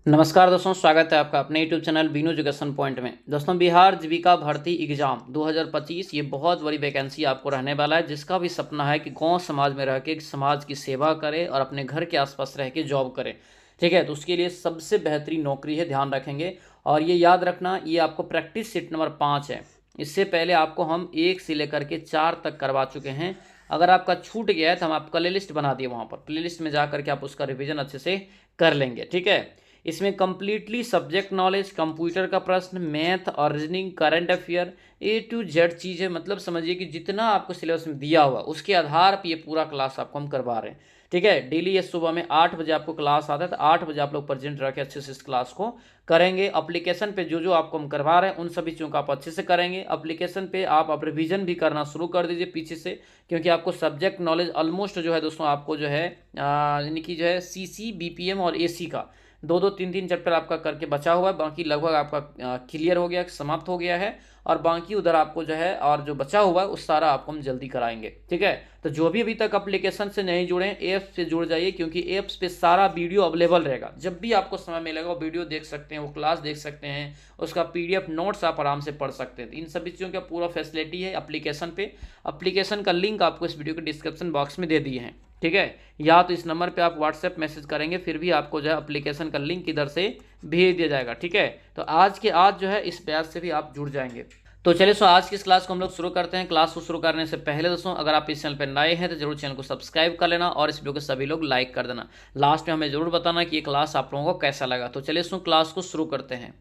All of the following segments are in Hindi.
नमस्कार दोस्तों, स्वागत है आपका अपने YouTube channel Binu education point में। दोस्तों, बिहार जीविका भर्ती एग्जाम 2025 ये बहुत बड़ी वैकेंसी आपको रहने वाला है, जिसका भी सपना है कि गांव समाज में रह के समाज की सेवा करे और अपने घर के आसपास रह के जॉब करे। ठीक है, तो उसके लिए सबसे बेहतरीन नौकरी है, ध्यान रखेंगे। और ये याद रखना, ये आपको प्रैक्टिस सीट नंबर 5 है। इससे पहले आपको हम 1 से लेकर के 4 तक करवा चुके हैं। अगर आपका छूट गया है तो हम आपका प्ले लिस्ट बना दिए, वहाँ पर प्ले लिस्ट में जा करके आप उसका रिविजन अच्छे से कर लेंगे। ठीक है, इसमें कंप्लीटली सब्जेक्ट नॉलेज, कंप्यूटर का प्रश्न, मैथ और reasoning, current affair, A to Z चीज़ है। मतलब समझिए कि जितना आपको सिलेबस में दिया हुआ उसके आधार पर ये पूरा क्लास आपको हम करवा रहे हैं। ठीक है, डेली ये सुबह में 8 बजे आपको क्लास आता है, तो 8 बजे आप लोग प्रेजेंट रह के अच्छे से इस क्लास को करेंगे। अप्लीकेशन पे जो जो आपको हम करवा रहे हैं उन सभी चीज़ों का आप अच्छे से करेंगे। अप्लीकेशन पे आप रिवीजन भी करना शुरू कर दीजिए पीछे से, क्योंकि आपको सब्जेक्ट नॉलेज ऑलमोस्ट जो है दोस्तों, आपको जो है यानी कि जो है सीसी, बीपीएम और एसी का 2-2, 3-3 चैप्टर आपका करके बचा हुआ है। बाकी लगभग आपका क्लियर हो गया, समाप्त हो गया है। और बाकी उधर आपको जो है और जो बचा हुआ है उस सारा आपको हम जल्दी कराएंगे। ठीक है, तो जो भी अभी तक एप्लीकेशन से नहीं जुड़े हैं, ऐप से जुड़ जाइए, क्योंकि ऐप्स पे सारा वीडियो अवेलेबल रहेगा। जब भी आपको समय मिलेगा वो वीडियो देख सकते हैं, वो क्लास देख सकते हैं, उसका पीडीएफ नोट्स आप आराम से पढ़ सकते हैं। इन सभी चीज़ों का पूरा फैसिलिटी है एप्लीकेशन पे। एप्लीकेशन का लिंक आपको इस वीडियो के डिस्क्रिप्शन बॉक्स में दे दिए हैं। ठीक है, या तो इस नंबर पे आप व्हाट्सएप मैसेज करेंगे, फिर भी आपको जो है एप्लीकेशन का लिंक इधर से भेज दिया जाएगा। ठीक है, तो आज के आज जो है इस बैच से भी आप जुड़ जाएंगे। तो चलिए आज की इस क्लास को हम लोग शुरू करते हैं। क्लास को शुरू करने से पहले दोस्तों, अगर आप इस चैनल पर नए हैं तो जरूर चैनल को सब्सक्राइब कर लेना और इस वीडियो को सभी लोग लाइक कर देना। लास्ट में हमें जरूर बताना कि ये क्लास आप लोगों को कैसा लगा। तो चलिए दोस्तों क्लास को शुरू करते हैं।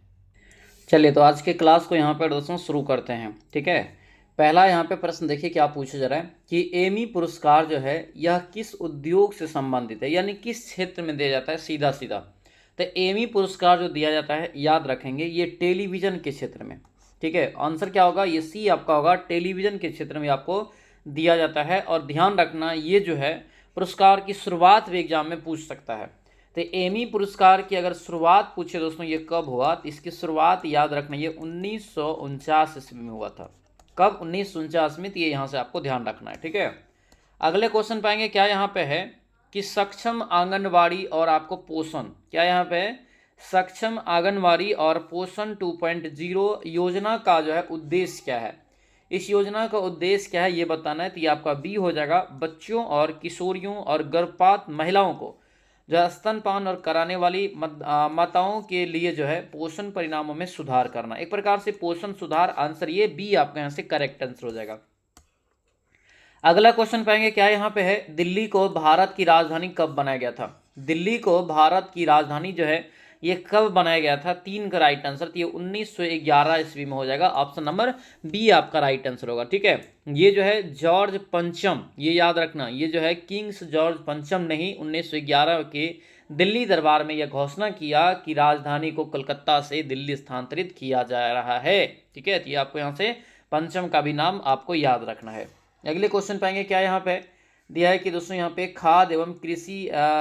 चलिए तो आज के क्लास को यहाँ पर दोस्तों शुरू करते हैं। ठीक है, पहला यहाँ पे प्रश्न देखिए क्या पूछा जा रहा है कि एमी पुरस्कार जो है यह किस उद्योग से संबंधित है, यानी किस क्षेत्र में दिया जाता है। सीधा सीधा तो एमी पुरस्कार जो दिया जाता है, याद रखेंगे, ये टेलीविजन के क्षेत्र में। ठीक है, आंसर क्या होगा, ये सी आपका होगा। टेलीविजन के क्षेत्र में आपको दिया जाता है। और ध्यान रखना, ये जो है पुरस्कार की शुरुआत भी एग्जाम में पूछ सकता है। तो एमी पुरस्कार की अगर शुरुआत पूछे दोस्तों, ये कब हुआ, तो इसकी शुरुआत याद रखना ये 1949 ईस्वी में हुआ था। कब, 1949 में। तो ये यहाँ से आपको ध्यान रखना है। ठीक है, अगले क्वेश्चन पाएंगे क्या यहाँ पे है कि सक्षम आंगनवाड़ी और आपको पोषण, क्या यहाँ पे है, सक्षम आंगनवाड़ी और पोषण 2.0 योजना का जो है उद्देश्य क्या है। इस योजना का उद्देश्य क्या है ये बताना है। तो ये आपका बी हो जाएगा, बच्चों और किशोरियों और गर्भपात महिलाओं को जो स्तनपान और कराने वाली माताओं के लिए जो है पोषण परिणामों में सुधार करना। एक प्रकार से पोषण सुधार। आंसर ये बी आपका यहाँ से करेक्ट आंसर हो जाएगा। अगला क्वेश्चन पाएंगे क्या यहाँ पे है, दिल्ली को भारत की राजधानी कब बनाया गया था। दिल्ली को भारत की राजधानी जो है ये कब बनाया गया था। 3 का राइट आंसर, तो ये 1911 ईस्वी में हो जाएगा। ऑप्शन नंबर बी आपका राइट आंसर होगा। ठीक है, ये जो है जॉर्ज पंचम, ये याद रखना, ये जो है किंग्स जॉर्ज पंचम नहीं, 1911 के दिल्ली दरबार में यह घोषणा किया कि राजधानी को कलकत्ता से दिल्ली स्थानांतरित किया जा रहा है। ठीक है, तो ये आपको यहाँ से पंचम का भी नाम आपको याद रखना है। अगले क्वेश्चन पाएंगे क्या यहाँ पे दिया है कि दोस्तों यहाँ पे खाद्य एवं कृषि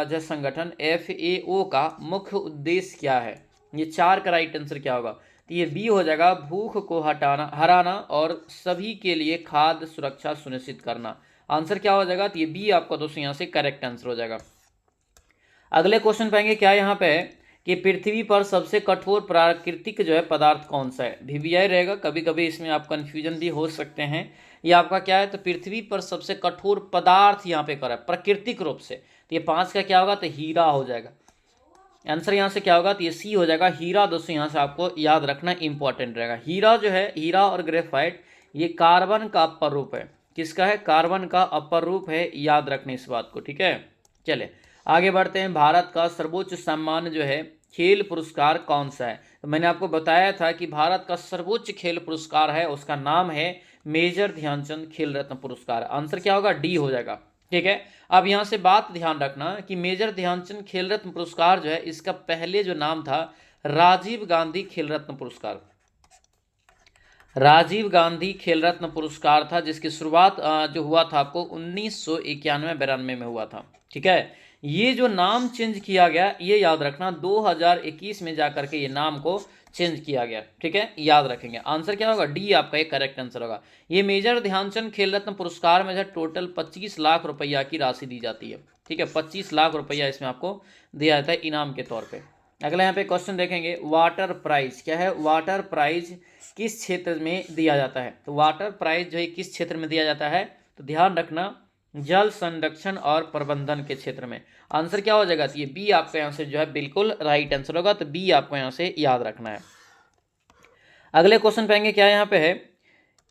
जो संगठन FAO का मुख्य उद्देश्य क्या है। ये 4 का राइट आंसर क्या होगा, तो ये बी हो जाएगा, भूख को हराना और सभी के लिए खाद्य सुरक्षा सुनिश्चित करना। आंसर क्या हो जाएगा, तो ये बी आपका दोस्तों यहाँ से करेक्ट आंसर हो जाएगा। अगले क्वेश्चन पाएंगे क्या यहाँ पे कि पृथ्वी पर सबसे कठोर प्राकृतिक जो है पदार्थ कौन सा है। VVI रहेगा, कभी कभी इसमें आप कंफ्यूजन भी हो सकते हैं। ये आपका क्या है, तो पृथ्वी पर सबसे कठोर पदार्थ यहाँ पे करा है प्राकृतिक रूप से। तो ये 5 का क्या होगा, तो हीरा हो जाएगा। आंसर यहाँ से क्या होगा, तो ये सी हो जाएगा, हीरा। दोस्तों यहाँ से आपको याद रखना इंपॉर्टेंट रहेगा। हीरा जो है, हीरा और ग्रेफाइट ये कार्बन का अपर रूप है। किसका है, कार्बन का अपर रूप है, याद रखने इस बात को। ठीक है, चले आगे बढ़ते हैं। भारत का सर्वोच्च सम्मान जो है खेल पुरस्कार कौन सा है। तो मैंने आपको बताया था कि भारत का सर्वोच्च खेल पुरस्कार है, उसका नाम है मेजर ध्यानचंद खेल रत्न पुरस्कार। आंसर क्या होगा, डी हो जाएगा। ठीक है, अब यहाँ से बात ध्यान रखना कि मेजर ध्यानचंद खेल रत्न पुरस्कार जो है इसका पहले जो नाम था राजीव गांधी खेल रत्न पुरस्कार। राजीव गांधी खेल रत्न पुरस्कार था, जिसकी शुरुआत जो हुआ था आपको 1991-92 में हुआ था। ठीक है, ये जो नाम चेंज किया गया ये याद रखना, 2021 में जाकर के ये नाम को चेंज किया गया। ठीक है, याद रखेंगे। आंसर क्या होगा, डी आपका एक करेक्ट आंसर होगा। ये मेजर ध्यानचंद खेल रत्न पुरस्कार में जो टोटल 25 लाख रुपया की राशि दी जाती है। ठीक है, 25 लाख रुपया इसमें आपको दिया जाता है इनाम के तौर पे। अगला यहाँ पे क्वेश्चन देखेंगे, वाटर प्राइज क्या है, वाटर प्राइज किस क्षेत्र में दिया जाता है। तो वाटर प्राइज जो है किस क्षेत्र में दिया जाता है, तो ध्यान रखना जल संरक्षण और प्रबंधन के क्षेत्र में। आंसर क्या हो जाएगा, तो ये बी आपका यहाँ से जो है बिल्कुल राइट आंसर होगा, तो बी आपको यहाँ से याद रखना है। अगले क्वेश्चन पे आएंगे, क्या यहाँ पे है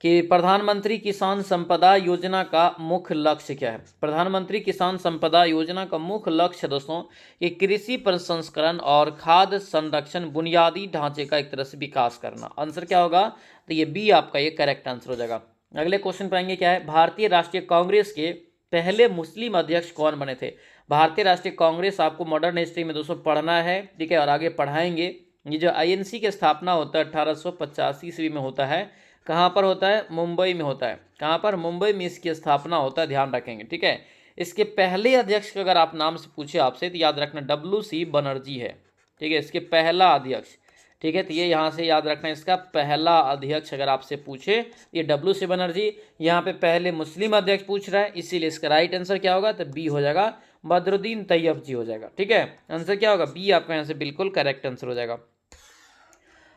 कि प्रधानमंत्री किसान संपदा योजना का मुख्य लक्ष्य क्या है। प्रधानमंत्री किसान संपदा योजना का मुख्य लक्ष्य दोस्तों ये कृषि प्रसंस्करण और खाद्य संरक्षण बुनियादी ढांचे का एक तरह से विकास करना। आंसर क्या होगा, तो ये बी आपका ये करेक्ट आंसर हो जाएगा। अगले क्वेश्चन पे आएंगे, क्या है भारतीय राष्ट्रीय कांग्रेस के पहले मुस्लिम अध्यक्ष कौन बने थे। भारतीय राष्ट्रीय कांग्रेस आपको मॉडर्न हिस्ट्री में दोस्तों पढ़ना है, ठीक है, और आगे पढ़ाएंगे। ये जो आईएनसी की स्थापना होता है 1885 ईस्वी में होता है, कहाँ पर होता है, मुंबई में होता है। कहाँ पर, मुंबई में इसकी स्थापना होता है, ध्यान रखेंगे, ठीक है। इसके पहले अध्यक्ष का अगर आप नाम से पूछे आपसे तो याद रखना WC बनर्जी है, ठीक है, इसके पहला अध्यक्ष, ठीक है। तो ये यहाँ से याद रखना, इसका पहला अध्यक्ष अगर आपसे पूछे ये WC बनर्जी। यहाँ पे पहले मुस्लिम अध्यक्ष पूछ रहा है, इसीलिए इसका राइट आंसर क्या होगा, तो बी हो जाएगा, बदरुद्दीन तैयब जी हो जाएगा, ठीक है। आंसर क्या होगा, बी आपका यहाँ से बिल्कुल करेक्ट आंसर हो जाएगा।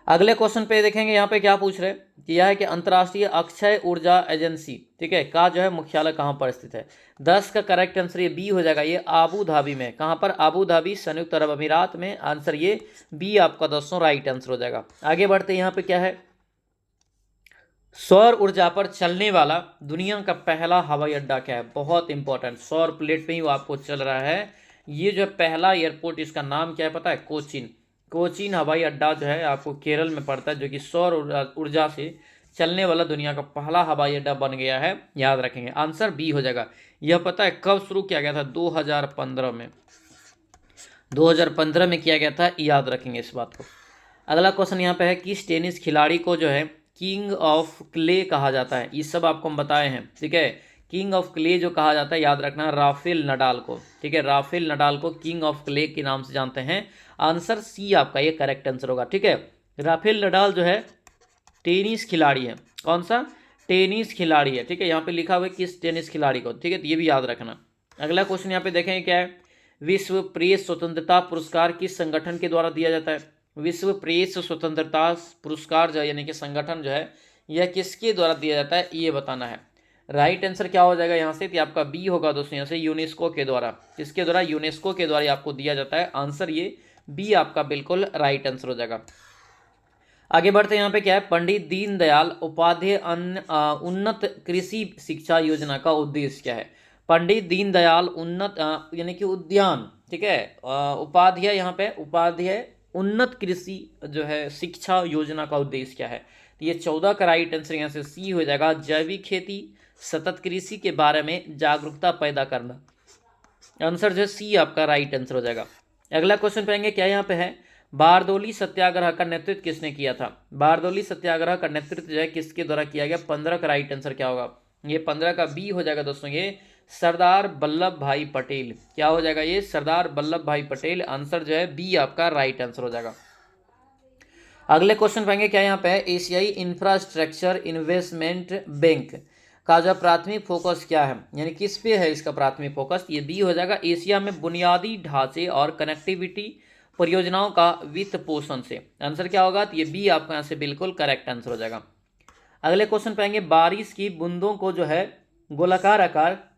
अगले क्वेश्चन पे देखेंगे, यहाँ पे क्या पूछ रहे हैं कि यह है कि अंतर्राष्ट्रीय अक्षय ऊर्जा एजेंसी, ठीक है, का जो है मुख्यालय कहाँ पर स्थित है। 10 का करेक्ट आंसर ये बी हो जाएगा, ये आबू धाबी में। कहाँ पर, आबू धाबी, संयुक्त अरब अमीरात में। आंसर ये बी आपका दोस्तों राइट आंसर हो जाएगा। आगे बढ़ते यहाँ पे क्या है, सौर ऊर्जा पर चलने वाला दुनिया का पहला हवाई अड्डा क्या है। बहुत इंपॉर्टेंट, सौर प्लेट पे ही वो आपको चल रहा है। ये जो पहला एयरपोर्ट, इसका नाम क्या है पता है, कोचीन। कोचीन हवाई अड्डा जो है आपको केरल में पड़ता है, जो कि सौर ऊर्जा से चलने वाला दुनिया का पहला हवाई अड्डा बन गया है, याद रखेंगे। आंसर बी हो जाएगा। यह पता है कब शुरू किया गया था, 2015 में, 2015 में किया गया था, याद रखेंगे इस बात को। अगला क्वेश्चन यहाँ पे है, किस टेनिस खिलाड़ी को जो है किंग ऑफ क्ले कहा जाता है। ये सब आपको हम बताए हैं, ठीक है। किंग ऑफ क्ले जो कहा जाता है, याद रखना, राफेल नडाल को, ठीक है, राफेल नडाल को किंग ऑफ क्ले के नाम से जानते हैं। आंसर सी आपका ये करेक्ट आंसर होगा, ठीक है। राफेल नडाल जो है टेनिस खिलाड़ी है, कौन सा, टेनिस खिलाड़ी है, ठीक है। यहाँ पे लिखा हुआ है किस टेनिस खिलाड़ी को, ठीक है, तो ये भी याद रखना। अगला क्वेश्चन यहाँ पे देखेंगे क्या है, विश्व प्रेस स्वतंत्रता पुरस्कार किस संगठन के द्वारा दिया जाता है। विश्व प्रेस स्वतंत्रता पुरस्कार जो है यानी कि संगठन जो है यह किसके द्वारा दिया जाता है, ये बताना है। राइट आंसर क्या हो जाएगा यहाँ से, तो आपका बी होगा दोस्तों, यहाँ से यूनेस्को के द्वारा। किसके द्वारा, यूनेस्को के द्वारा आपको दिया जाता है। आंसर ये बी आपका बिल्कुल राइट आंसर हो जाएगा। आगे बढ़ते हैं, यहाँ पे क्या है, पंडित दीनदयाल उपाध्याय उन्नत कृषि शिक्षा योजना का उद्देश्य क्या है। पंडित दीनदयाल उन्नत यानी कि उद्यान, ठीक है, उपाध्याय, यहाँ पे उपाध्याय उन्नत कृषि जो है शिक्षा योजना का उद्देश्य क्या है। तो ये 14 का राइट आंसर यहाँ से सी हो जाएगा, जैविक खेती सतत कृषि के बारे में जागरूकता पैदा करना। आंसर जो है सी आपका राइट आंसर हो जाएगा। अगला क्वेश्चन पाएंगे, क्या यहाँ पे है, बारदोली सत्याग्रह का नेतृत्व किसने किया था। बारदोली सत्याग्रह का नेतृत्व जो है किसके द्वारा किया गया। 15 का राइट आंसर क्या होगा, ये 15 का बी हो जाएगा दोस्तों, ये सरदार वल्लभ भाई पटेल। क्या हो जाएगा, ये सरदार वल्लभ भाई पटेल। आंसर जो है बी आपका राइट आंसर हो जाएगा। अगले क्वेश्चन पाएंगे, क्या यहाँ पे है, एशियाई इंफ्रास्ट्रक्चर इन्वेस्टमेंट बैंक का जो प्राथमिक फोकस क्या है, यानी किस पे है इसका प्राथमिक फोकस। ये बी हो जाएगा, एशिया में बुनियादी ढांचे और कनेक्टिविटी परियोजनाओं का वित्त पोषण से। आंसर क्या होगा, तो ये बी आपका यहाँ से बिल्कुल करेक्ट आंसर हो जाएगा। अगले क्वेश्चन पाएंगे, बारिश की बूंदों को जो है गोलाकार आकार,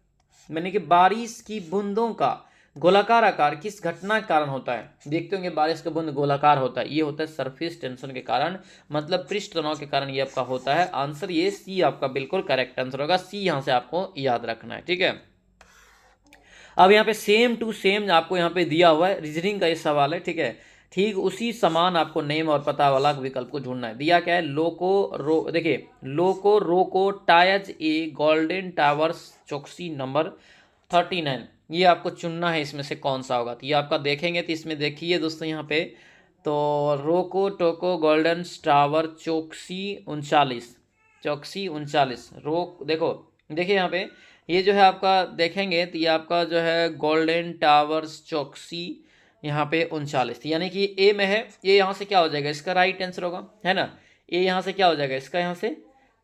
यानी कि बारिश की बूंदों का गोलाकार आकार किस घटना के कारण होता है। देखते होंगे बारिश का बूंद गोलाकार होता है, ये होता है सरफेस टेंशन के कारण, मतलब पृष्ठ तनाव के कारण ये आपका होता है। आंसर ये सी आपका बिल्कुल करेक्ट आंसर होगा, सी यहाँ से आपको याद रखना है, ठीक है। अब यहाँ पे सेम टू सेम आपको यहाँ पे दिया हुआ है, रीजनिंग का ये सवाल है, ठीक है। ठीक उसी समान आपको नेम और पता वाला विकल्प को ढूंढना है। दिया क्या है, देखिए लोको रोको टायज ए गोल्डन टावर्स चौकसी नंबर 39, ये आपको चुनना है, इसमें से कौन सा होगा। तो ये आपका देखेंगे तो इसमें देखिए दोस्तों यहाँ पे, तो रोको टोको गोल्डन टावर चौकसी 39 रोक, देखो देखिए यहाँ पे ये जो है आपका देखेंगे तो ये आपका जो है गोल्डन टावर्स चौकसी यहाँ पे 39, यानी कि ए में है। ये यहाँ से क्या हो जाएगा, इसका राइट आंसर होगा, है ना। ये यहाँ से क्या हो जाएगा, इसका यहाँ से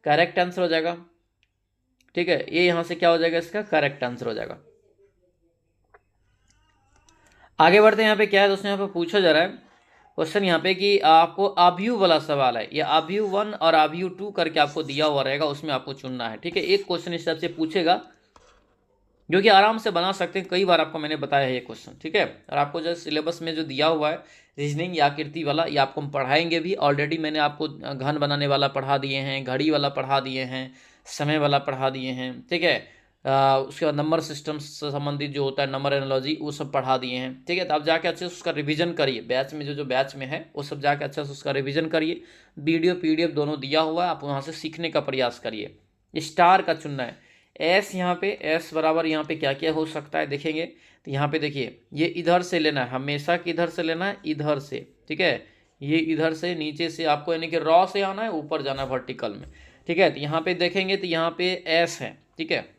करेक्ट आंसर हो जाएगा, ठीक है। ये यहाँ से क्या हो जाएगा, इसका करेक्ट आंसर हो जाएगा। आगे बढ़ते हैं, यहाँ पे क्या है दोस्तों, यहाँ पे पूछा जा रहा है क्वेश्चन यहाँ पे कि आपको अवयव वाला सवाल है, ये अवयव 1 और अवयव 2 करके आपको दिया हुआ रहेगा, उसमें आपको चुनना है। ठीक है, एक क्वेश्चन इस टाइप से पूछेगा जो कि आराम से बना सकते हैं, कई बार आपको मैंने बताया है ये क्वेश्चन। ठीक है, और आपको जो सिलेबस में जो दिया हुआ है रीजनिंग या आकृति वाला, ये आपको हम पढ़ाएंगे भी। ऑलरेडी मैंने आपको घन बनाने वाला पढ़ा दिए हैं, घड़ी वाला पढ़ा दिए हैं, समय वाला पढ़ा दिए हैं। ठीक है, उसके बाद नंबर सिस्टम से संबंधित जो होता है नंबर एनालॉजी, वो सब पढ़ा दिए हैं। ठीक है, तो आप जाके अच्छे से उसका रिवीजन करिए, बैच में जो बैच में है वो सब जाके अच्छे से उसका रिवीजन करिए। वीडियो PDF दोनों दिया हुआ है, आप वहाँ से सीखने का प्रयास करिए। स्टार का चुनना है, एस यहाँ पे एस बराबर यहाँ पे क्या क्या हो सकता है देखेंगे। तो यहाँ पे देखिए, ये इधर से लेना है, हमेशा किधर से लेना है, इधर से। ठीक है, ये इधर से नीचे से आपको यानी कि रॉ से आना है, ऊपर जाना है वर्टिकल में। ठीक है, तो यहाँ पे देखेंगे तो यहाँ पे एस है। ठीक है,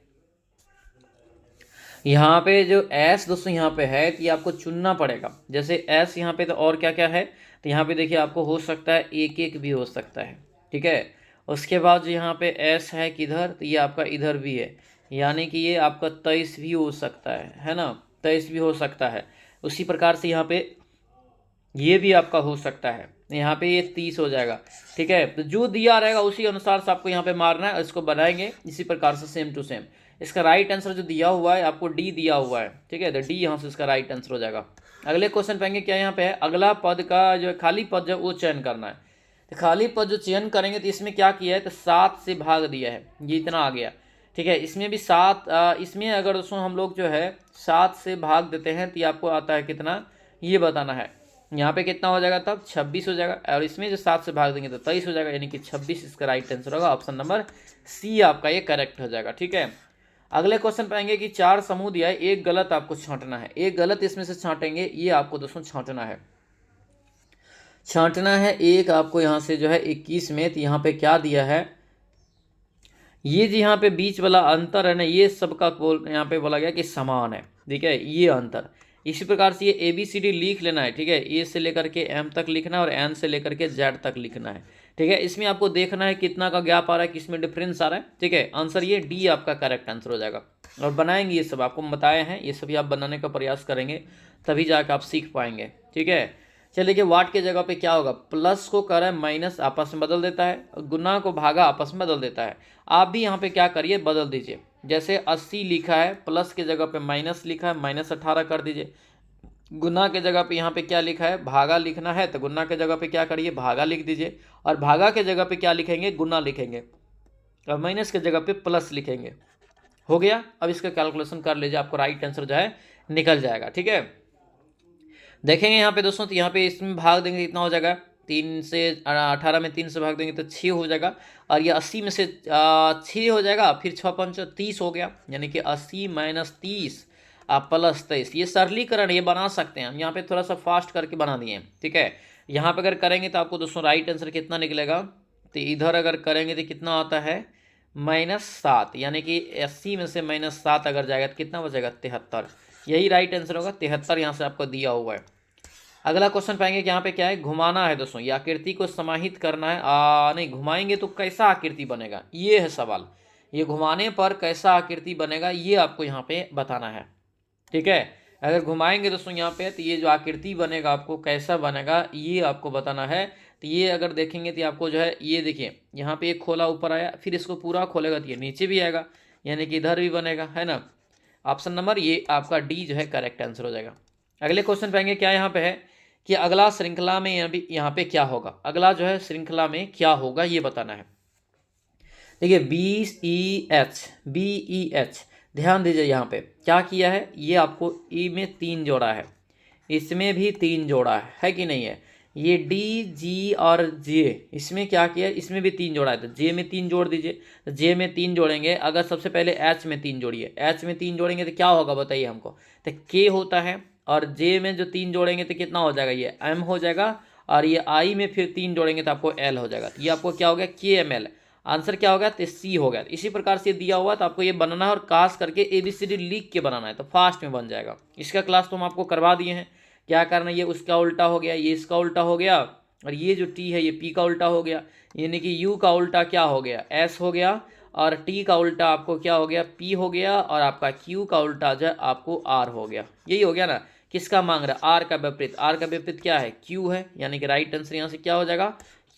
यहाँ पे जो एस दोस्तों यहाँ पे है तो ये आपको चुनना पड़ेगा। जैसे एस यहाँ पे, तो और क्या क्या है, तो यहाँ पे देखिए आपको हो सकता है 1 1 भी हो सकता है। ठीक है, उसके बाद जो यहाँ पे एस है किधर, तो ये आपका इधर भी है, यानी कि ये आपका 23 भी हो सकता है ना, 23 भी हो सकता है। उसी प्रकार से यहाँ पे ये भी आपका हो सकता है, यहाँ पे ये 30 हो जाएगा। ठीक है, तो जो दिया रहेगा उसी अनुसार से आपको यहाँ पे मारना है, इसको बनाएंगे इसी प्रकार से सेम टू सेम। इसका राइट आंसर जो दिया हुआ है आपको डी दिया हुआ है। ठीक है, तो डी यहाँ से इसका राइट आंसर हो जाएगा। अगले क्वेश्चन पाएंगे क्या यहाँ पे है, अगला पद का जो खाली पद जो वो चयन करना है। तो खाली पद जो चयन करेंगे तो इसमें क्या किया है, तो 7 से भाग दिया है, ये इतना आ गया। ठीक है, इसमें भी 7, इसमें अगर दोस्तों हम लोग जो है 7 से भाग देते हैं तो ये आपको आता है कितना, ये बताना है। यहाँ पे कितना हो जाएगा, तब 26 हो जाएगा, और इसमें जो 7 से भाग देंगे तो 23 हो जाएगा, यानी कि 26 इसका राइट आंसर होगा। ऑप्शन नंबर सी आपका ये करेक्ट हो जाएगा। ठीक है, अगले क्वेश्चन पाएंगे कि 4 समूह दिया है, एक गलत आपको छांटना है। एक गलत इसमें से छांटेंगे, ये आपको दोस्तों छांटना है। एक आपको यहाँ से जो है 21 में, तो यहाँ पे क्या दिया है, ये जो यहाँ पे बीच वाला अंतर है ना, ये सबका यहाँ पे बोला गया कि समान है। ठीक है, ये अंतर, इसी प्रकार से ये ABCD लिख लेना है। ठीक है, ए से लेकर के M तक लिखना है और N से लेकर के Z तक लिखना है। ठीक है, इसमें आपको देखना है कितना का गैप आ रहा है, किसमें डिफरेंस आ रहा है। ठीक है, आंसर ये डी आपका करेक्ट आंसर हो जाएगा। और बनाएंगे, ये सब आपको बताए हैं, ये सभी आप बनाने का प्रयास करेंगे तभी जाकर आप सीख पाएंगे। ठीक है, चलिए देखिए, वाट के जगह पे क्या होगा, प्लस को कर है माइनस आपस में बदल देता है, गुना को भागा आपस में बदल देता है। आप भी यहाँ पे क्या करिए, बदल दीजिए। जैसे 80 लिखा है, प्लस के जगह पे माइनस लिखा है, -18 कर दीजिए। गुना के जगह पे यहाँ पे क्या लिखा है, भागा लिखना है, तो गुना के जगह पे क्या करिए, भागा लिख दीजिए। और भागा के जगह पे क्या लिखेंगे, गुना लिखेंगे, और माइनस के जगह पे प्लस लिखेंगे। हो गया, अब इसका कैलकुलेशन कर लीजिए, आपको राइट आंसर जो है निकल जाएगा। ठीक है, देखेंगे यहाँ पे दोस्तों, तो यहाँ पे इसमें भाग देंगे कितना हो जाएगा, 3 से 18 में 3 से भाग देंगे तो 6 हो जाएगा, और ये 80 में से 6 हो जाएगा, फिर 6 5 30 हो गया, यानी कि 80 - 30 प्लस 23। ये सरलीकरण ये बना सकते हैं हम, यहाँ पे थोड़ा सा फास्ट करके बना दिए। ठीक है, यहाँ पे अगर करेंगे तो आपको दोस्तों राइट आंसर कितना निकलेगा, तो इधर अगर करेंगे तो कितना आता है, -7, यानी कि 80 में से -7 अगर जाएगा तो कितना बचेगा, 73। यही राइट आंसर होगा, 73 यहाँ से आपको दिया हुआ है। अगला क्वेश्चन पाएंगे कि यहाँ पे क्या है, घुमाना है दोस्तों, ये आकृति को समाहित करना है। नहीं, घुमाएंगे तो कैसा आकृति बनेगा, ये है सवाल। ये घुमाने पर कैसा आकृति बनेगा, ये आपको यहाँ पे बताना है। ठीक है, अगर घुमाएंगे दोस्तों यहाँ पे, तो ये जो आकृति बनेगा आपको कैसा बनेगा, ये आपको बताना है। तो ये अगर देखेंगे तो आपको जो है, ये देखिए यहाँ पे एक खोला ऊपर आया, फिर इसको पूरा खोलेगा तो ये नीचे भी आएगा, यानी कि इधर भी बनेगा, है ना। ऑप्शन नंबर ये आपका डी जो है करेक्ट आंसर हो जाएगा। अगले क्वेश्चन पाएंगे क्या यहाँ पे है कि अगला श्रृंखला में यहाँ पे क्या होगा, अगला जो है श्रृंखला में क्या होगा ये बताना है। देखिए BEH, ध्यान दीजिए यहाँ पे क्या किया है, ये आपको ई में 3 जोड़ा है, इसमें भी 3 जोड़ा है कि नहीं है। ये D, G और J, इसमें क्या किया है, इसमें भी 3 जोड़ा है, तो J में 3 जोड़ दीजिए। तो J में 3 जोड़ेंगे, अगर सबसे पहले H में 3 जोड़िए, H में 3 जोड़ेंगे तो क्या होगा बताइए हमको, तो K होता है। और J में जो 3 जोड़ेंगे तो कितना हो जाएगा, ये M हो जाएगा। और ये I में फिर 3 जोड़ेंगे तो आपको L हो जाएगा, तो ये आपको क्या हो गया, KML। आंसर क्या हो गया, तो C हो गया। इसी प्रकार से दिया हुआ तो आपको ये बनाना है और खास करके ABCD लिख के बनाना है, तो फास्ट में बन जाएगा। इसका क्लास तो हम आपको करवा दिए हैं, क्या करना, ये उसका उल्टा हो गया, ये इसका उल्टा हो गया, और ये जो T है ये P का उल्टा हो गया, यानी कि U का उल्टा क्या हो गया, S हो गया, और T का उल्टा आपको क्या हो गया, P हो गया, और आपका Q का उल्टा जो है आपको R हो गया। यही हो गया ना, किसका मांग रहा है, आर का विपरीत। आर का विपरीत क्या है, क्यू है, यानी कि राइट आंसर यहाँ से क्या हो जाएगा,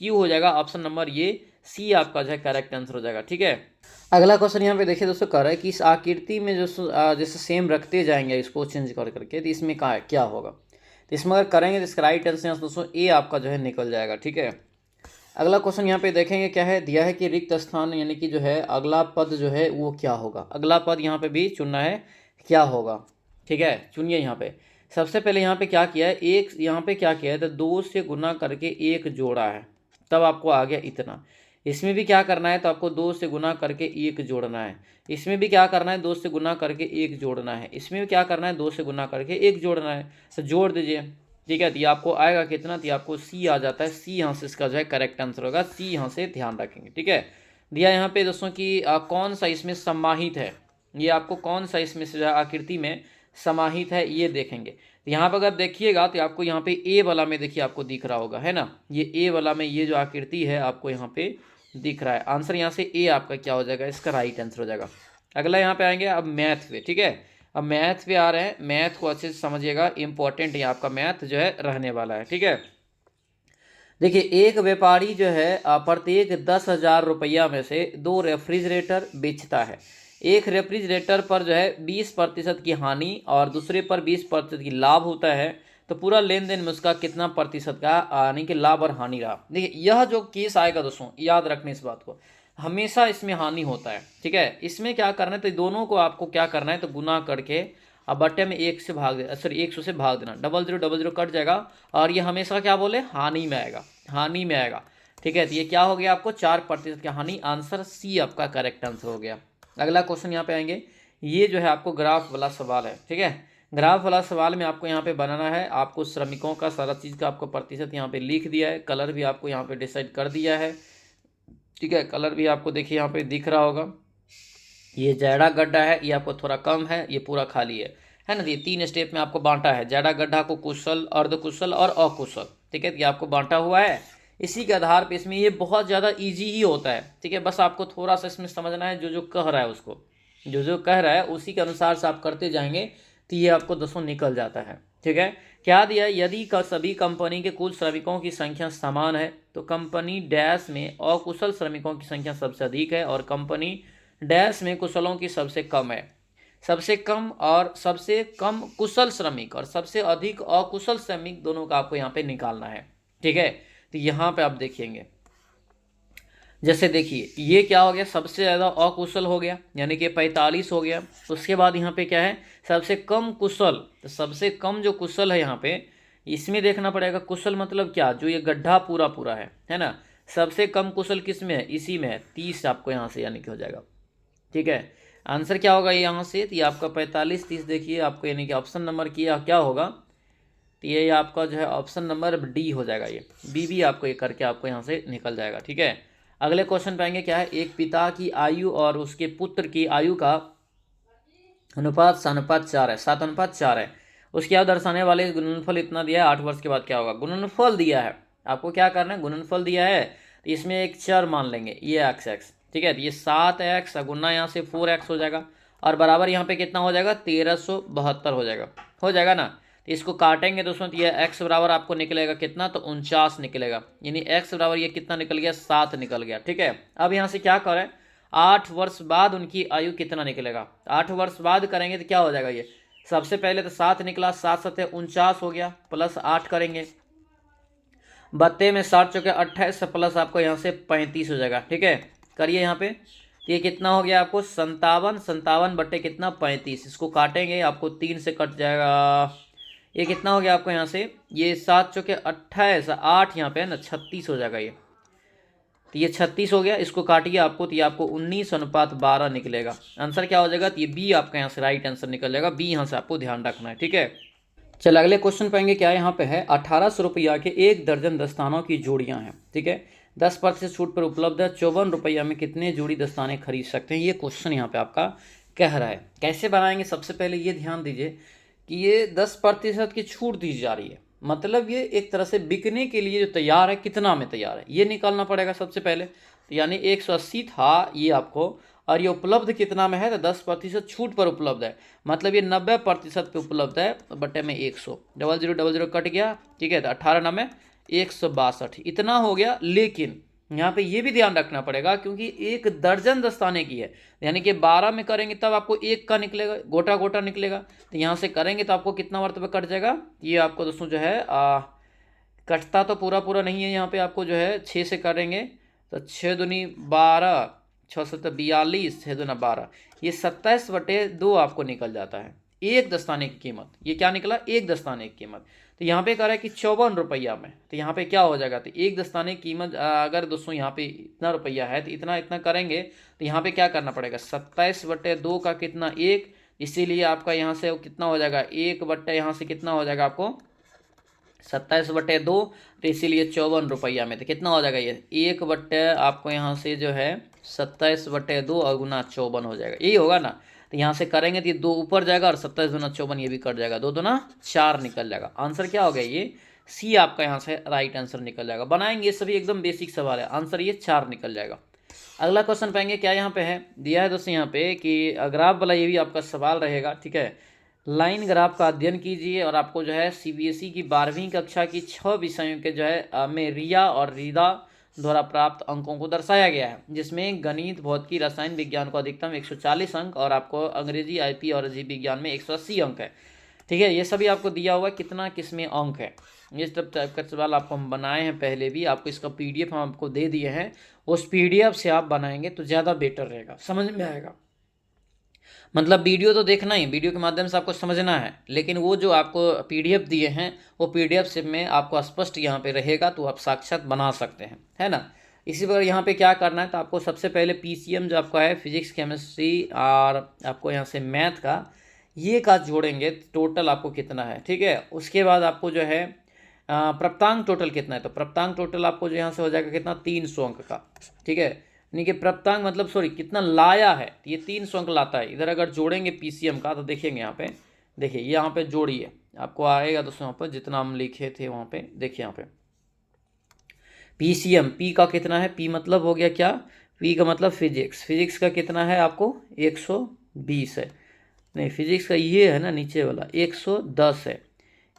क्यू हो जाएगा। ऑप्शन नंबर ये सी आपका जो है करेक्ट आंसर हो जाएगा। ठीक है, अगला क्वेश्चन यहाँ पे देखिए दोस्तों, कह रहा है कि इस आकृति में जो जैसे सेम रखते जाएंगे इसको चेंज कर करके, तो इसमें क्या होगा। तो इसमें अगर करेंगे तो इसका राइट आंसर यहाँ दोस्तों ए आपका जो है निकल जाएगा। ठीक है, अगला क्वेश्चन यहाँ पे देखेंगे क्या है, दिया है कि रिक्त स्थान यानी कि जो है अगला पद जो है वो क्या होगा। अगला पद यहाँ पे भी चुनना है, क्या होगा। ठीक है, चुनिए। यहाँ पे सबसे पहले यहाँ पे क्या किया है, एक यहाँ पे क्या किया है, तो 2 से गुना करके 1 जोड़ा है, तब आपको आ गया इतना। इसमें भी क्या करना है, तो आपको 2 से गुना करके 1 जोड़ना है। इसमें भी क्या करना है, 2 से गुना करके 1 जोड़ना है। इसमें भी क्या करना है, 2 से गुना करके 1 जोड़ना है। तो जोड़ दीजिए। ठीक है, तो ये आपको आएगा कितना, तो ये आपको सी आ जाता है। सी यहाँ से इसका जो है करेक्ट आंसर होगा। सी यहाँ से ध्यान रखेंगे। ठीक है, दिया यहाँ पे दोस्तों कि कौन सा इसमें समाहित है, ये आपको कौन सा इसमें से आकृति में समाहित है ये देखेंगे। तो यहाँ पर अगर देखिएगा तो आपको यहाँ पे ए वाला में देखिए आपको दिख रहा होगा, है ना, ये ए वाला में ये जो आकृति है आपको यहाँ पे दिख रहा है। आंसर यहाँ से ए आपका क्या हो जाएगा, इसका राइट आंसर हो जाएगा। अगला यहाँ पे आएंगे अब मैथ पे। ठीक है, अब मैथ पे आ रहे हैं, मैथ को अच्छे से समझिएगा, इंपॉर्टेंट है आपका मैथ जो है रहने वाला है। ठीक है, देखिए एक व्यापारी जो है प्रत्येक 10,000 रुपया में से 2 रेफ्रिजरेटर बेचता है। एक रेफ्रिजरेटर पर जो है 20% की हानि और दूसरे पर 20% की लाभ होता है, तो पूरा लेन देन में उसका कितना प्रतिशत का यानी कि लाभ और हानि रहा। देखिए यह जो केस आएगा दोस्तों, याद रखने इस बात को, हमेशा इसमें हानि होता है। ठीक है, इसमें क्या करना है, तो दोनों को आपको क्या करना है, तो गुना करके अब बट्टे में 1 से भाग दे, सॉरी 100 से भाग देना, 0000 कट जाएगा और ये हमेशा क्या बोले, हानि में आएगा, हानि में आएगा। ठीक है, तो ये क्या हो गया आपको 4% की हानि। आंसर सी आपका करेक्ट आंसर हो गया। अगला क्वेश्चन यहाँ पे आएंगे, ये जो है आपको ग्राफ वाला सवाल है। ठीक है, ग्राफ वाला सवाल में आपको यहाँ पे बनाना है, आपको श्रमिकों का सारा चीज़ का आपको प्रतिशत यहाँ पे लिख दिया है, कलर भी आपको यहाँ पे डिसाइड कर दिया है। ठीक है, कलर भी आपको देखिए यहाँ पे दिख रहा होगा। ये जैड़ा गड्ढा है, ये आपको थोड़ा कम है, ये पूरा खाली है ना। ये 3 स्टेप में आपको बांटा है, जैड़ा गड्ढा को कुशल, अर्धकुशल और अकुशल। ठीक है, ये आपको बांटा हुआ है। इसी के आधार पे इसमें ये बहुत ज़्यादा इजी ही होता है। ठीक है, बस आपको थोड़ा सा इसमें समझना है, जो जो कह रहा है उसको, जो जो कह रहा है उसी के अनुसार से आप करते जाएंगे तो ये आपको 200 निकल जाता है। ठीक है, क्या दिया, यदि सभी कंपनी के कुल श्रमिकों की संख्या समान है तो कंपनी डैश में अकुशल श्रमिकों की संख्या सबसे अधिक है और कंपनी डैश में कुशलों की सबसे कम है। सबसे कम और सबसे कम कुशल श्रमिक और सबसे अधिक अकुशल श्रमिक दोनों का आपको यहाँ पे निकालना है। ठीक है, तो यहाँ पे आप देखेंगे, जैसे देखिए ये क्या हो गया, सबसे ज़्यादा अकुशल हो गया यानी कि 45 हो गया। उसके बाद यहाँ पे क्या है, सबसे कम कुशल, तो सबसे कम जो कुशल है यहाँ पे, इसमें देखना पड़ेगा कुशल मतलब क्या, जो ये गड्ढा पूरा पूरा है ना। सबसे कम कुशल किस में है, इसी में है, 30 आपको यहाँ से यानी कि हो जाएगा। ठीक है, आंसर क्या होगा यहाँ से, तो ये आपका 45 30 देखिए आपको यानी कि ऑप्शन नंबर क्या होगा, तो ये आपका जो है ऑप्शन नंबर डी हो जाएगा। ये बी भी आपको ये करके आपको यहाँ से निकल जाएगा। ठीक है, अगले क्वेश्चन पाएंगे क्या है, एक पिता की आयु और उसके पुत्र की आयु का अनुपात 7:4 है, 7:4 है। उसकी आयु दर्शाने वाले गुणनफल इतना दिया है, 8 वर्ष के बाद क्या होगा। गुणनफल दिया है, आपको क्या करना है, गुणनफल दिया है तो इसमें एक चर मान लेंगे, ये x। ठीक है, तो ये 7x गुना यहाँ से 4x हो जाएगा और बराबर यहाँ पे कितना हो जाएगा, 1372 हो जाएगा ना। तो इसको काटेंगे दोस्तों, तो ये x बराबर आपको निकलेगा कितना, तो 49 निकलेगा, यानी x बराबर ये कितना निकल गया, 7 निकल गया। ठीक है, अब यहाँ से क्या करें, 8 वर्ष बाद उनकी आयु कितना निकलेगा, 8 वर्ष बाद करेंगे तो क्या हो जाएगा, ये सबसे पहले तो 7 निकला, 7 7 49 हो गया, प्लस 8 करेंगे, 32 में 7 चौके 28 प्लस आपको यहाँ से 35 हो जाएगा। ठीक है, करिए यहाँ पे, ये कितना हो गया आपको 57 बट्टे कितना 35, इसको काटेंगे आपको 3 से कट जाएगा, ये कितना हो गया आपको यहाँ से, ये 7 चौके 28, 8 यहाँ पे है ना 36 हो जाएगा ये, तो ये 36 हो गया, इसको काटिए आपको, तो ये आपको 19:12 निकलेगा। आंसर क्या हो जाएगा, तो ये बी आपका यहाँ से राइट आंसर निकल जाएगा। बी यहाँ से आपको ध्यान रखना है। ठीक है, चल अगले क्वेश्चन पाएंगे क्या है, यहाँ पे है 1800 रुपया के 1 दर्जन दस्तानों की जोड़ियाँ हैं। ठीक है, 10% छूट पर उपलब्ध है, 54 रुपया में कितने जोड़ी दस्ताने खरीद सकते हैं, ये क्वेश्चन यहाँ पे आपका कह रहा है। कैसे बनाएंगे, सबसे पहले ये ध्यान दीजिए कि ये 10% की छूट दी जा रही है, मतलब ये एक तरह से बिकने के लिए जो तैयार है, कितना में तैयार है ये निकालना पड़ेगा सबसे पहले। तो यानी 180 था ये आपको, और ये उपलब्ध कितना में है, तो 10% छूट पर उपलब्ध है, मतलब ये 90% पे उपलब्ध है, बटे में 100, 0000 कट गया, ठीक है। तो 18 में 162 इतना हो गया। लेकिन यहाँ पे ये भी ध्यान रखना पड़ेगा, क्योंकि 1 दर्जन दस्ताने की है, यानी कि 12 में करेंगे तब आपको 1 का निकलेगा, गोटा गोटा निकलेगा। तो यहाँ से करेंगे तो आपको कितना मरतबा कट जाएगा, ये आपको दोस्तों जो है कटता तो पूरा पूरा नहीं है, यहाँ पे आपको जो है 6 से करेंगे तो 6 दूनी 12, 6 7 42, 6 दूना 12, ये 27/2 आपको निकल जाता है एक दस्ताने की कीमत। ये क्या निकला, एक दस्ताने की कीमत। तो यहाँ पे कह रहा है कि 54 रुपया में, तो यहाँ पे क्या हो जाएगा, तो एक दस्ताने की कीमत अगर दोस्तों यहाँ पे इतना रुपया है तो इतना इतना करेंगे, तो यहाँ पे क्या करना पड़ेगा, 27/2 का कितना 1, इसीलिए आपका यहाँ से कितना हो जाएगा 1 बट्टे यहाँ से कितना हो जाएगा आपको 27/2, तो इसीलिए 54 रुपया में, तो कितना हो जाएगा ये 1 बट्टे आपको यहाँ से जो है 27/2 और गुना 54 हो जाएगा, यही होगा ना। तो यहाँ से करेंगे तो ये 2 ऊपर जाएगा और 27 दूना 54 ये भी कट जाएगा, 2 दूना 4 निकल जाएगा। आंसर क्या हो गया, ये सी आपका यहाँ से राइट आंसर निकल जाएगा। बनाएंगे, ये सभी एकदम बेसिक सवाल है, आंसर ये 4 निकल जाएगा। अगला क्वेश्चन पाएंगे, क्या यहाँ पे है दिया है दोस्तों यहाँ पे कि ग्राफ वाला, ये भी आपका सवाल रहेगा, ठीक है। लाइन ग्राफ का अध्ययन कीजिए और आपको जो है सीबीएसई की 12वीं कक्षा की 6 विषयों के जो है में रिया और रीदा द्वारा प्राप्त अंकों को दर्शाया गया है, जिसमें गणित, भौतिकी, रसायन विज्ञान को अधिकतम 140 अंक और आपको अंग्रेजी, आईपी और जीव विज्ञान में 180 अंक है, ठीक है। ये सभी आपको दिया हुआ है, कितना किसमें अंक है। इस टाइप का सवाल आपको हम बनाए हैं पहले भी, आपको इसका पीडीएफ हम आपको दे दिए हैं, उस पीडीएफ से आप बनाएंगे तो ज़्यादा बेटर रहेगा, समझ में आएगा। मतलब वीडियो तो देखना ही, वीडियो के माध्यम से आपको समझना है, लेकिन वो जो आपको पीडीएफ दिए हैं वो पीडीएफ से में आपको स्पष्ट यहाँ पे रहेगा, तो आप साक्षात बना सकते हैं, है ना। इसी प्रकार यहाँ पे क्या करना है, तो आपको सबसे पहले पीसीएम जो आपका है फिजिक्स, केमिस्ट्री और आपको यहाँ से मैथ का ये का जोड़ेंगे, टोटल आपको कितना है, ठीक है। उसके बाद आपको जो है प्राप्तांक टोटल कितना है, तो प्राप्तांक टोटल आपको जो यहाँ से हो जाएगा कितना 300 अंक का, ठीक है। यानी कि प्राप्तांक मतलब सॉरी कितना लाया है, ये 300 अंक लाता है। इधर अगर जोड़ेंगे पीसीएम का तो देखेंगे यहाँ पे, देखिए यहाँ पे जोड़िए, आपको आएगा दोस्तों यहाँ पर जितना हम लिखे थे वहाँ पे, देखिए यहाँ पे पीसीएम, पी का कितना है, पी मतलब हो गया क्या, पी का मतलब फिजिक्स, फिजिक्स का कितना है आपको 120 है, नहीं फिजिक्स का ये है ना नीचे वाला 110 है,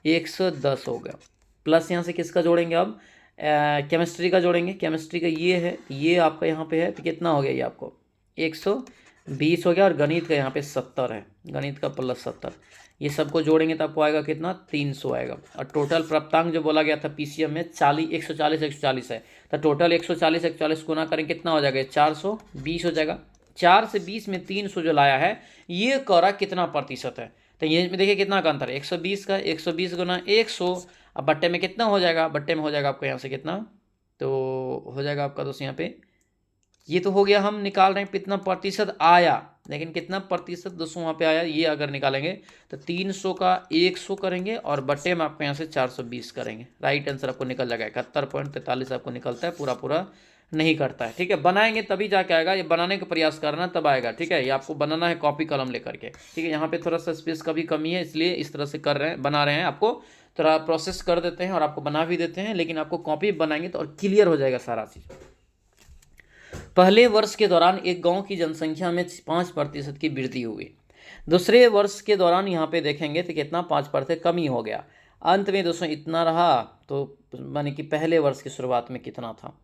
110 हो गया। प्लस यहाँ से किसका जोड़ेंगे अब, केमिस्ट्री का जोड़ेंगे, केमिस्ट्री का ये है, ये आपका यहाँ पे है, तो कितना हो गया ये आपको 120 हो गया। और गणित का यहाँ पे 70 है, गणित का प्लस 70, ये सबको जोड़ेंगे तो आपको आएगा कितना 300 आएगा। और टोटल प्राप्तांक जो बोला गया था पीसीएम में 140 है, तो टोटल 140 गुना करें कितना हो जाएगा 420 हो जाएगा। 4 से 20 में 300 जो लाया है ये करा कितना प्रतिशत है, तो ये देखिए कितना का अंतर है 120 का, 120 गुना 100, अब बट्टे में कितना हो जाएगा, बट्टे में हो जाएगा आपको यहाँ से कितना, तो हो जाएगा आपका दोस्तों यहाँ पे, ये तो हो गया हम निकाल रहे हैं कितना प्रतिशत आया, लेकिन कितना प्रतिशत दोस्तों वहाँ पे आया ये अगर निकालेंगे तो 300 का 100 करेंगे और बट्टे में आपको यहाँ से 420 करेंगे, राइट आंसर आपको निकल जाएगा 71.43 आपको निकलता है, पूरा पूरा नहीं करता है, ठीक है। बनाएंगे तभी जाके आएगा, ये बनाने का प्रयास करना तब आएगा, ठीक है। ये आपको बनाना है कॉपी कलम लेकर के, ठीक है। यहाँ पे थोड़ा सा स्पेस का भी कमी है, इसलिए इस तरह से कर रहे हैं, बना रहे हैं, आपको थोड़ा प्रोसेस कर देते हैं और आपको बना भी देते हैं, लेकिन आपको कॉपी बनाएंगे तो और क्लियर हो जाएगा सारा चीज़। पहले वर्ष के दौरान एक गांव की जनसंख्या में 5% की वृद्धि हुई, दूसरे वर्ष के दौरान यहाँ पे देखेंगे तो कितना 5% कमी हो गया, अंत में दोस्तों इतना रहा, तो माने कि पहले वर्ष की शुरुआत में कितना था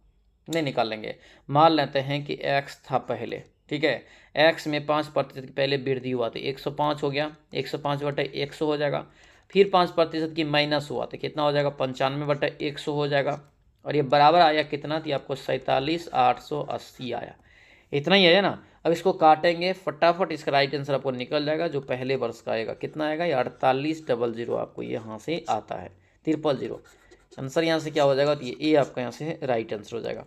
नहीं निकाल लेंगे। मान लेते हैं कि x था पहले, ठीक है, x में 5% की पहले वृद्धि हुआ तो 105 हो गया, 105/100 हो जाएगा। फिर 5% की माइनस हुआ तो कितना हो जाएगा 95/100 हो जाएगा, और ये बराबर आया कितना थी आपको 47,880 आया, इतना ही आया ना। अब इसको काटेंगे फटाफट, इसका राइट आंसर आपको निकल जाएगा जो पहले वर्ष का आएगा, कितना आएगा ये 48,000 आपको यहाँ से आता है, 300 आंसर यहाँ से क्या हो जाएगा, तो ये ए आपका यहाँ से राइट आंसर हो जाएगा।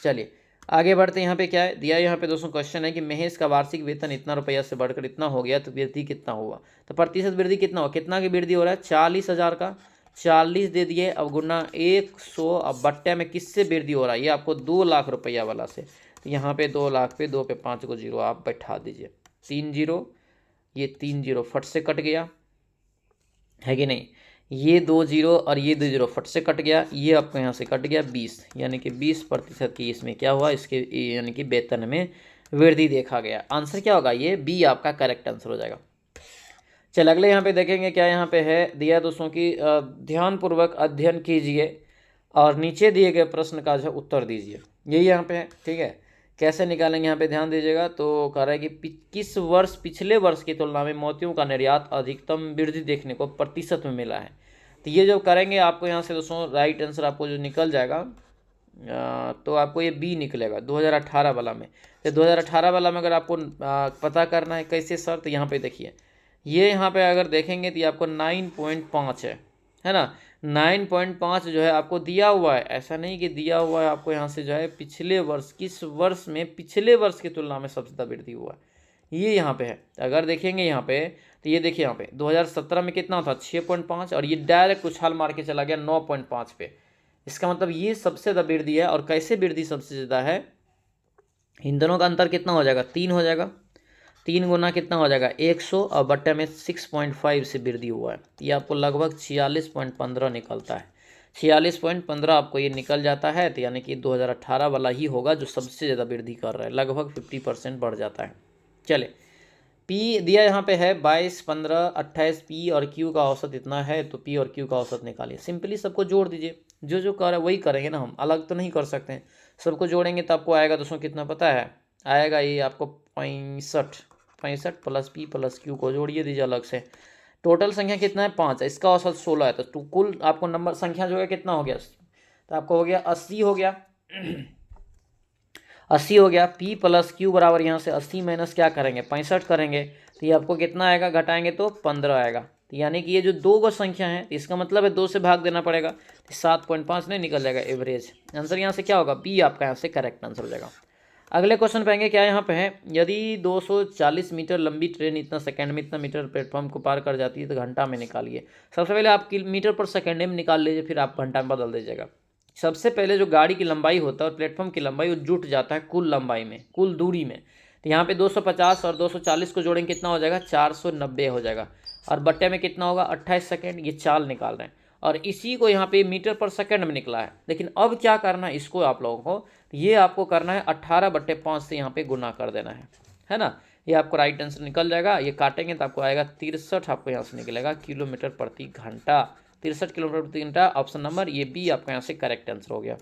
चलिए आगे बढ़ते हैं, यहाँ पे क्या है दिया है, यहाँ पे दोस्तों क्वेश्चन है कि महेश का वार्षिक वेतन इतना रुपया से बढ़कर इतना हो गया तो वृद्धि कितना हुआ, तो प्रतिशत वृद्धि कितना हुआ, कितना की वृद्धि हो रहा है 40,000 का, 40 दे दिए, अब गुना 100, अब बट्टे में किससे वृद्धि हो रहा है, ये आपको 2 लाख रुपया वाला से, तो यहाँ पे 2 लाख पे 2 पे 5 को जीरो आप बैठा दीजिए, 3 0, ये 3 0 फट से कट गया है कि नहीं, ये 2 0 और ये 2 0 फट से कट गया, ये आपको यहाँ से कट गया 20, यानी कि 20% की इसमें क्या हुआ, इसके यानी कि वेतन में वृद्धि देखा गया। आंसर क्या होगा, ये बी आपका करेक्ट आंसर हो जाएगा। चल अगले यहाँ पे देखेंगे क्या यहाँ पे है दिया दोस्तों की, ध्यानपूर्वक अध्ययन कीजिए और नीचे दिए गए प्रश्न का जो उत्तर दीजिए। यही यहाँ पे है, ठीक है। कैसे निकालेंगे यहाँ पे ध्यान दीजिएगा। तो कह रहा है कि किस वर्ष पिछले वर्ष की तुलना में मोतियों का निर्यात अधिकतम वृद्धि देखने को प्रतिशत में मिला है। तो ये जो करेंगे आपको यहाँ से दोस्तों राइट आंसर आपको जो निकल जाएगा, तो आपको ये बी निकलेगा 2018 वाला में। तो 2018 वाला में अगर आपको पता करना है कैसे सर, तो यहाँ पे देखिए, ये यहाँ पे अगर देखेंगे तो ये आपको 9.5 है ना। 9.5 जो है आपको दिया हुआ है, ऐसा नहीं कि दिया हुआ है आपको यहाँ से जो है पिछले वर्ष, किस वर्ष में पिछले वर्ष की तुलना में सबसे ज़्यादा वृद्धि हुआ है, ये यहाँ पे है। अगर देखेंगे यहाँ पे तो ये देखिए यहाँ पे 2017 में कितना था 6.5, और ये डायरेक्ट उछाल मार के चला गया 9.5 पे। इसका मतलब ये सबसे ज़्यादा वृद्धि है। और कैसे वृद्धि सबसे ज़्यादा है, इन दोनों का अंतर कितना हो जाएगा, 3 हो जाएगा। 3 गुना कितना हो जाएगा 100, और बट्टे में 6.5 से वृद्धि हुआ है। ये आपको लगभग 46.15 निकलता है। 46.15 आपको ये निकल जाता है। तो यानी कि 2018 वाला ही होगा जो सबसे ज़्यादा वृद्धि कर रहा है, लगभग 50% बढ़ जाता है। चले पी दिया यहाँ पे है 22, 15, 28, पी और क्यू का औसत इतना है। तो पी और क्यू का औसत निकालिए। सिंपली सबको जोड़ दीजिए, जो जो कर रहा है वही करेंगे ना, हम अलग तो नहीं कर सकते हैं। सबको जोड़ेंगे तो आपको आएगा दोस्तों कितना पता है, आएगा ये आपको 65 प्लस पी प्लस क्यू को जोड़िए दीजिए अलग से। टोटल संख्या कितना है 5, इसका औसत 16 है। तो कुल आपको नंबर संख्या जो है कितना हो गया, तो आपको हो गया 80 हो गया 80 हो गया। पी प्लस क्यू बराबर यहाँ से 80 माइनस क्या करेंगे 65 करेंगे। तो ये आपको कितना आएगा, घटाएंगे तो 15 आएगा। तो यानी कि ये जो दो गो संख्या है, इसका मतलब है 2 से भाग देना पड़ेगा। 7.5 नहीं निकल जाएगा एवरेज। आंसर यहाँ से क्या होगा, बी आपका यहाँ से करेक्ट आंसर हो जाएगा। अगले क्वेश्चन पे आएंगे, क्या यहाँ पे है, यदि 240 मीटर लंबी ट्रेन इतना सेकंड में इतना मीटर प्लेटफॉर्म को पार कर जाती है तो घंटा में निकालिए। सबसे पहले आप मीटर पर सेकंड में निकाल लीजिए, फिर आप घंटा में बदल दीजिएगा। सबसे पहले जो गाड़ी की लंबाई होता है और प्लेटफॉर्म की लंबाई, वो जुट जाता है कुल लंबाई में, कुल दूरी में। तो यहाँ पे 250 और 240 को जोड़ेंगे कितना हो जाएगा 490 हो जाएगा। और बट्टे में कितना होगा 28 सेकेंड, ये चाल निकाल रहे हैं। और इसी को यहाँ पे मीटर पर सेकंड में निकला है। लेकिन अब क्या करना है इसको आप लोगों को, ये आपको करना है 18/5 से यहाँ पे गुना कर देना है ना। ये आपको राइट आंसर निकल जाएगा। ये काटेंगे तो आपको आएगा 63, आपको यहाँ से निकलेगा किलोमीटर प्रति घंटा। 63 किलोमीटर प्रति घंटा, ऑप्शन नंबर ये बी आपका यहाँ से करेक्ट आंसर हो गया।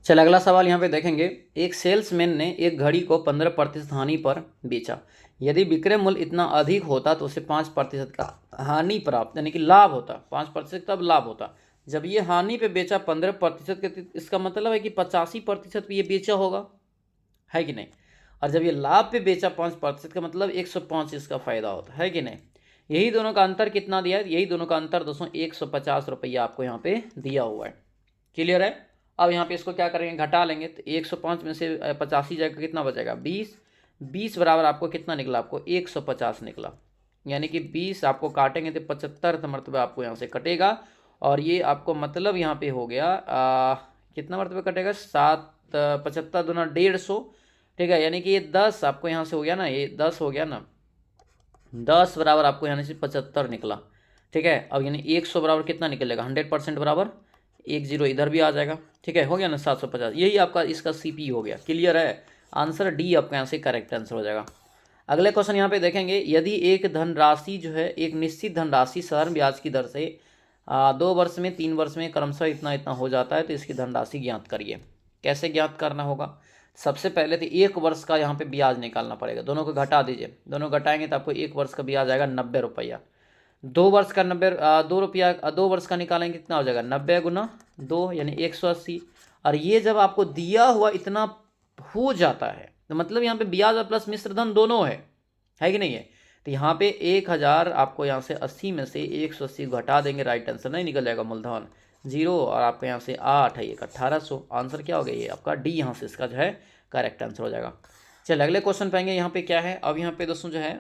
चल अगला सवाल यहाँ पे देखेंगे, एक सेल्समैन ने एक घड़ी को 15% हानि पर बेचा। यदि विक्रय मूल्य इतना अधिक होता तो उसे 5% का हानि प्राप्त यानी कि लाभ होता। 5% तब लाभ होता जब ये हानि पे बेचा 15% के, इसका मतलब है कि 85% पे ये बेचा होगा, है कि नहीं। और जब ये लाभ पे बेचा 5% का मतलब 105 इसका फायदा होता है कि नहीं। यही दोनों का अंतर कितना दिया है, यही दोनों का अंतर दोस्तों 150 रुपया आपको यहाँ पे दिया हुआ है। क्लियर है। अब यहाँ पे इसको क्या करेंगे, घटा लेंगे तो 105 में से 85 जाएगा कितना बचेगा 20 बराबर आपको कितना निकला, आपको 150 निकला। यानी कि 20 आपको काटेंगे तो 75 मरतबा आपको यहाँ से कटेगा। और ये आपको मतलब यहाँ पे हो गया कितना मरतबा कटेगा 75 दूना 150, ठीक है। यानी कि ये 10 आपको यहाँ से हो गया ना, ये 10 हो गया ना, 10 बराबर आपको यहाँ से 75 निकला, ठीक है। अब यानी 100 बराबर कितना निकलेगा 100% बराबर 10 इधर भी आ जाएगा, ठीक है। हो गया ना 750, यही आपका इसका सीपी हो गया। क्लियर है। आंसर डी आपका यहाँ से करेक्ट आंसर हो जाएगा। अगले क्वेश्चन यहाँ पे देखेंगे, यदि एक धनराशि जो है एक निश्चित धनराशि साधारण ब्याज की दर से 2 वर्ष में 3 वर्ष में क्रमशः इतना इतना हो जाता है, तो इसकी धनराशि ज्ञात करिए। कैसे ज्ञात करना होगा, सबसे पहले तो 1 वर्ष का यहाँ पे ब्याज निकालना पड़ेगा। दोनों को घटा दीजिए, दोनों घटाएंगे तो आपको 1 वर्ष का ब्याज आएगा 90 रुपया। 2 वर्ष का 2 वर्ष का निकालेंगे कितना हो जाएगा 90 गुना 2 यानी 180। और ये जब आपको दिया हुआ इतना हो जाता है तो मतलब यहाँ पे ब्याज और प्लस मिश्रधन दोनों है कि नहीं है। तो यहाँ पे 1000 आपको यहाँ से 80 में से 180 घटा देंगे, राइट आंसर नहीं निकल जाएगा मूलधन 0। और आपको यहाँ से 8 है, 1800। आंसर क्या हो गया ये आपका डी, यहाँ से इसका जो है करेक्ट आंसर हो जाएगा। चल अगले क्वेश्चन पाएंगे, यहाँ पे क्या है। अब यहाँ पे दोस्तों जो है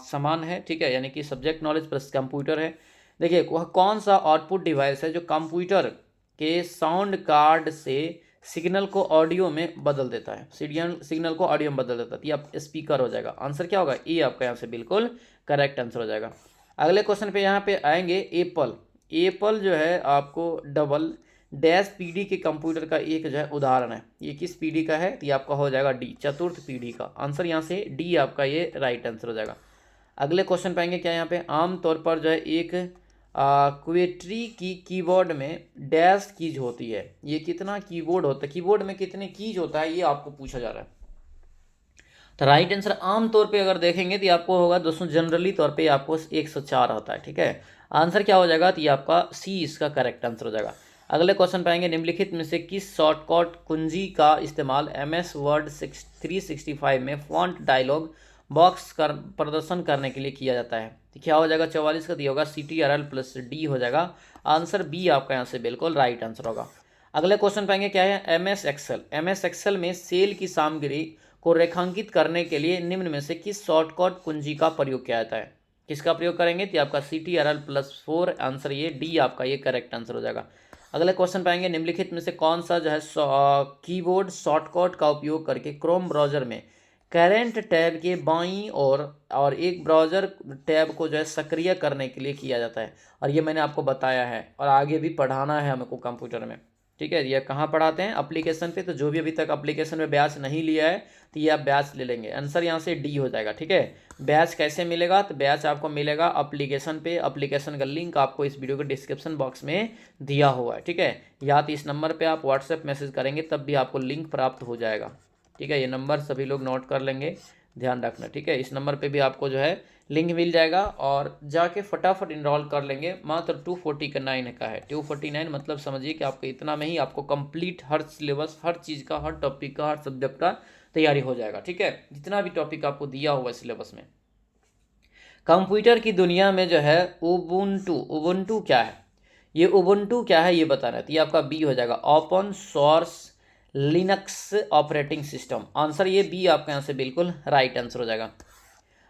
समान है, ठीक है, यानी कि सब्जेक्ट नॉलेज प्लस कंप्यूटर है। देखिए वह कौन सा आउटपुट डिवाइस है जो कंप्यूटर के साउंड कार्ड से सिग्नल को ऑडियो में बदल देता है, सिग्नल को ऑडियो में बदल देता है। ये आप स्पीकर हो जाएगा। आंसर क्या होगा, ये आपका यहाँ से बिल्कुल करेक्ट आंसर हो जाएगा। अगले क्वेश्चन पे यहाँ पे आएंगे, एप्पल जो है आपको डबल डैश पीढ़ी के कंप्यूटर का एक जो है उदाहरण है। ये किस पीढ़ी का है? तो ये आपका हो जाएगा डी, चतुर्थ पीढ़ी का। आंसर यहाँ से डी आपका ये राइट आंसर हो जाएगा। अगले क्वेश्चन पाएंगे क्या यहाँ पे, आमतौर पर जो है एक क्वेट्री की कीबोर्ड में डैश कीज होती है। ये कितना कीबोर्ड होता है, कीबोर्ड में कितने कीज होता है, ये आपको पूछा जा रहा है। तो राइट आंसर आमतौर पे अगर देखेंगे तो आपको होगा दोस्तों, जनरली तौर पे आपको 104 होता है। ठीक है, आंसर क्या हो जाएगा? तो ये आपका सी इसका करेक्ट आंसर हो जाएगा। अगले क्वेश्चन पाएंगे, निम्नलिखित में से किस शॉर्टकट कुंजी का इस्तेमाल MS वर्ड 365 में फॉन्ट डायलॉग बॉक्स प्रदर्शन करने के लिए किया जाता है? तो क्या हो जाएगा? 44 का दिया होगा CTRL+D हो जाएगा। आंसर बी आपका यहाँ से बिल्कुल राइट आंसर होगा। अगले क्वेश्चन पाएंगे क्या है, MS एक्सेल में सेल की सामग्री को रेखांकित करने के लिए निम्न में से किस शॉर्टकट कुंजी का प्रयोग किया जाता है? किसका प्रयोग करेंगे? तो आपका CTRL+4। आंसर ये डी आपका ये करेक्ट आंसर हो जाएगा। अगले क्वेश्चन पाएंगे, निम्नलिखित में से कौन सा जो है कीबोर्ड शॉर्टकट का उपयोग करके क्रोम ब्राउजर में करेंट टैब के बाईं और एक ब्राउजर टैब को जो है सक्रिय करने के लिए किया जाता है? और ये मैंने आपको बताया है और आगे भी पढ़ाना है हमको कंप्यूटर में। ठीक है, ये कहाँ पढ़ाते हैं? एप्लीकेशन पे। तो जो भी अभी तक एप्लीकेशन में बैच नहीं लिया है तो ये आप बैच ले लेंगे। आंसर यहाँ से डी हो जाएगा। ठीक है, बैच कैसे मिलेगा? तो बैच आपको मिलेगा एप्लीकेशन पे। एप्लीकेशन का लिंक आपको इस वीडियो के डिस्क्रिप्शन बॉक्स में दिया हुआ है। ठीक है, या तो इस नंबर पे आप व्हाट्सएप मैसेज करेंगे तब भी आपको लिंक प्राप्त हो जाएगा। ठीक है, ये नंबर सभी लोग नोट कर लेंगे, ध्यान रखना। ठीक है, इस नंबर पे भी आपको जो है लिंक मिल जाएगा और जाके फटाफट इनरोल कर लेंगे। मात्र 249 का है। 249 मतलब समझिए कि आपको इतना में ही आपको कंप्लीट हर सिलेबस, हर चीज़ का, हर टॉपिक का, हर सब्जेक्ट का तैयारी हो जाएगा। ठीक है, जितना भी टॉपिक आपको दिया हुआ है सिलेबस में। कंप्यूटर की दुनिया में जो है उबुंटू क्या है? ये उबुंटू क्या है ये बताना है। तो ये आपका बी हो जाएगा, open source Linux operating system. Answer ये बी आपका यहाँ से बिल्कुल राइट आंसर हो जाएगा।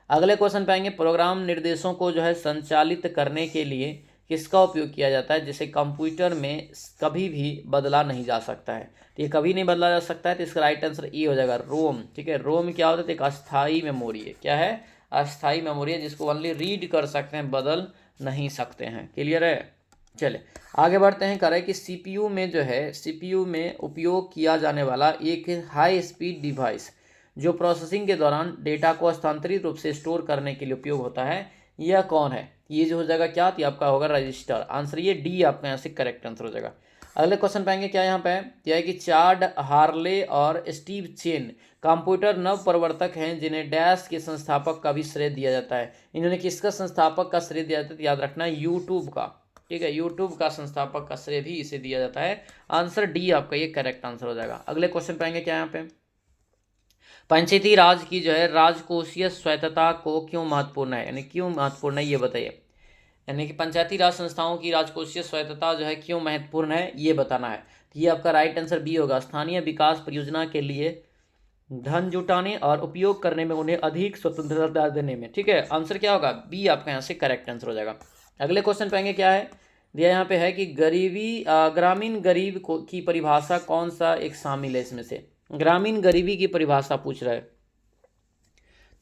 अगले क्वेश्चन पाएंगे, प्रोग्राम निर्देशों को जो है संचालित करने के लिए किसका उपयोग किया जाता है जिसे कंप्यूटर में कभी भी बदला नहीं जा सकता है? तो ये कभी नहीं बदला जा सकता है, तो इसका राइट आंसर ए हो जाएगा, रोम। ठीक है, रोम क्या होता है? एक अस्थाई मेमोरी है। क्या है? अस्थाई मेमोरी है, जिसको ओनली रीड कर सकते हैं, बदल नहीं सकते हैं। क्लियर है? चले आगे बढ़ते हैं। करें कि सीपीयू में जो है, सीपीयू में उपयोग किया जाने वाला एक हाई स्पीड डिवाइस जो प्रोसेसिंग के दौरान डेटा को स्थानांतरित रूप से स्टोर करने के लिए उपयोग होता है, यह कौन है? ये जो हो जाएगा क्या? तो आपका होगा रजिस्टर। आंसर ये डी आपका यहाँ से करेक्ट आंसर हो जाएगा। अगले क्वेश्चन पाएंगे क्या यहाँ पे, क्या है कि चार्ड हार्ले और स्टीव चेन कंप्यूटर नव प्रवर्तक हैं जिन्हें डैश के संस्थापक का भी श्रेय दिया जाता है। इन्होंने किसका संस्थापक का श्रेय दिया जाता है? याद रखना, यूट्यूब का। ठीक है, यूट्यूब का संस्थापक का श्रेय भी इसे दिया जाता है। आंसर डी आपका ये करेक्ट आंसर हो जाएगा। अगले क्वेश्चन पाएंगे क्या यहाँ पे, पंचायती राज की जो है राजकोषीय स्वायत्तता को क्यों महत्वपूर्ण है, यानी क्यों महत्वपूर्ण है ये बताइए। यानी कि पंचायती राज संस्थाओं की राजकोषीय स्वायत्तता जो है क्यों महत्वपूर्ण है ये बताना है। तो ये आपका राइट आंसर बी होगा, स्थानीय विकास परियोजना के लिए धन जुटाने और उपयोग करने में उन्हें अधिक स्वतंत्रता देने में। ठीक है, आंसर क्या होगा? बी आपका यहाँ से करेक्ट आंसर हो जाएगा। अगले क्वेश्चन पाएंगे क्या है, दिया यहाँ पे है कि ग्रामीण गरीब की परिभाषा कौन सा एक शामिल है इसमें से? ग्रामीण गरीबी की परिभाषा पूछ रहा है,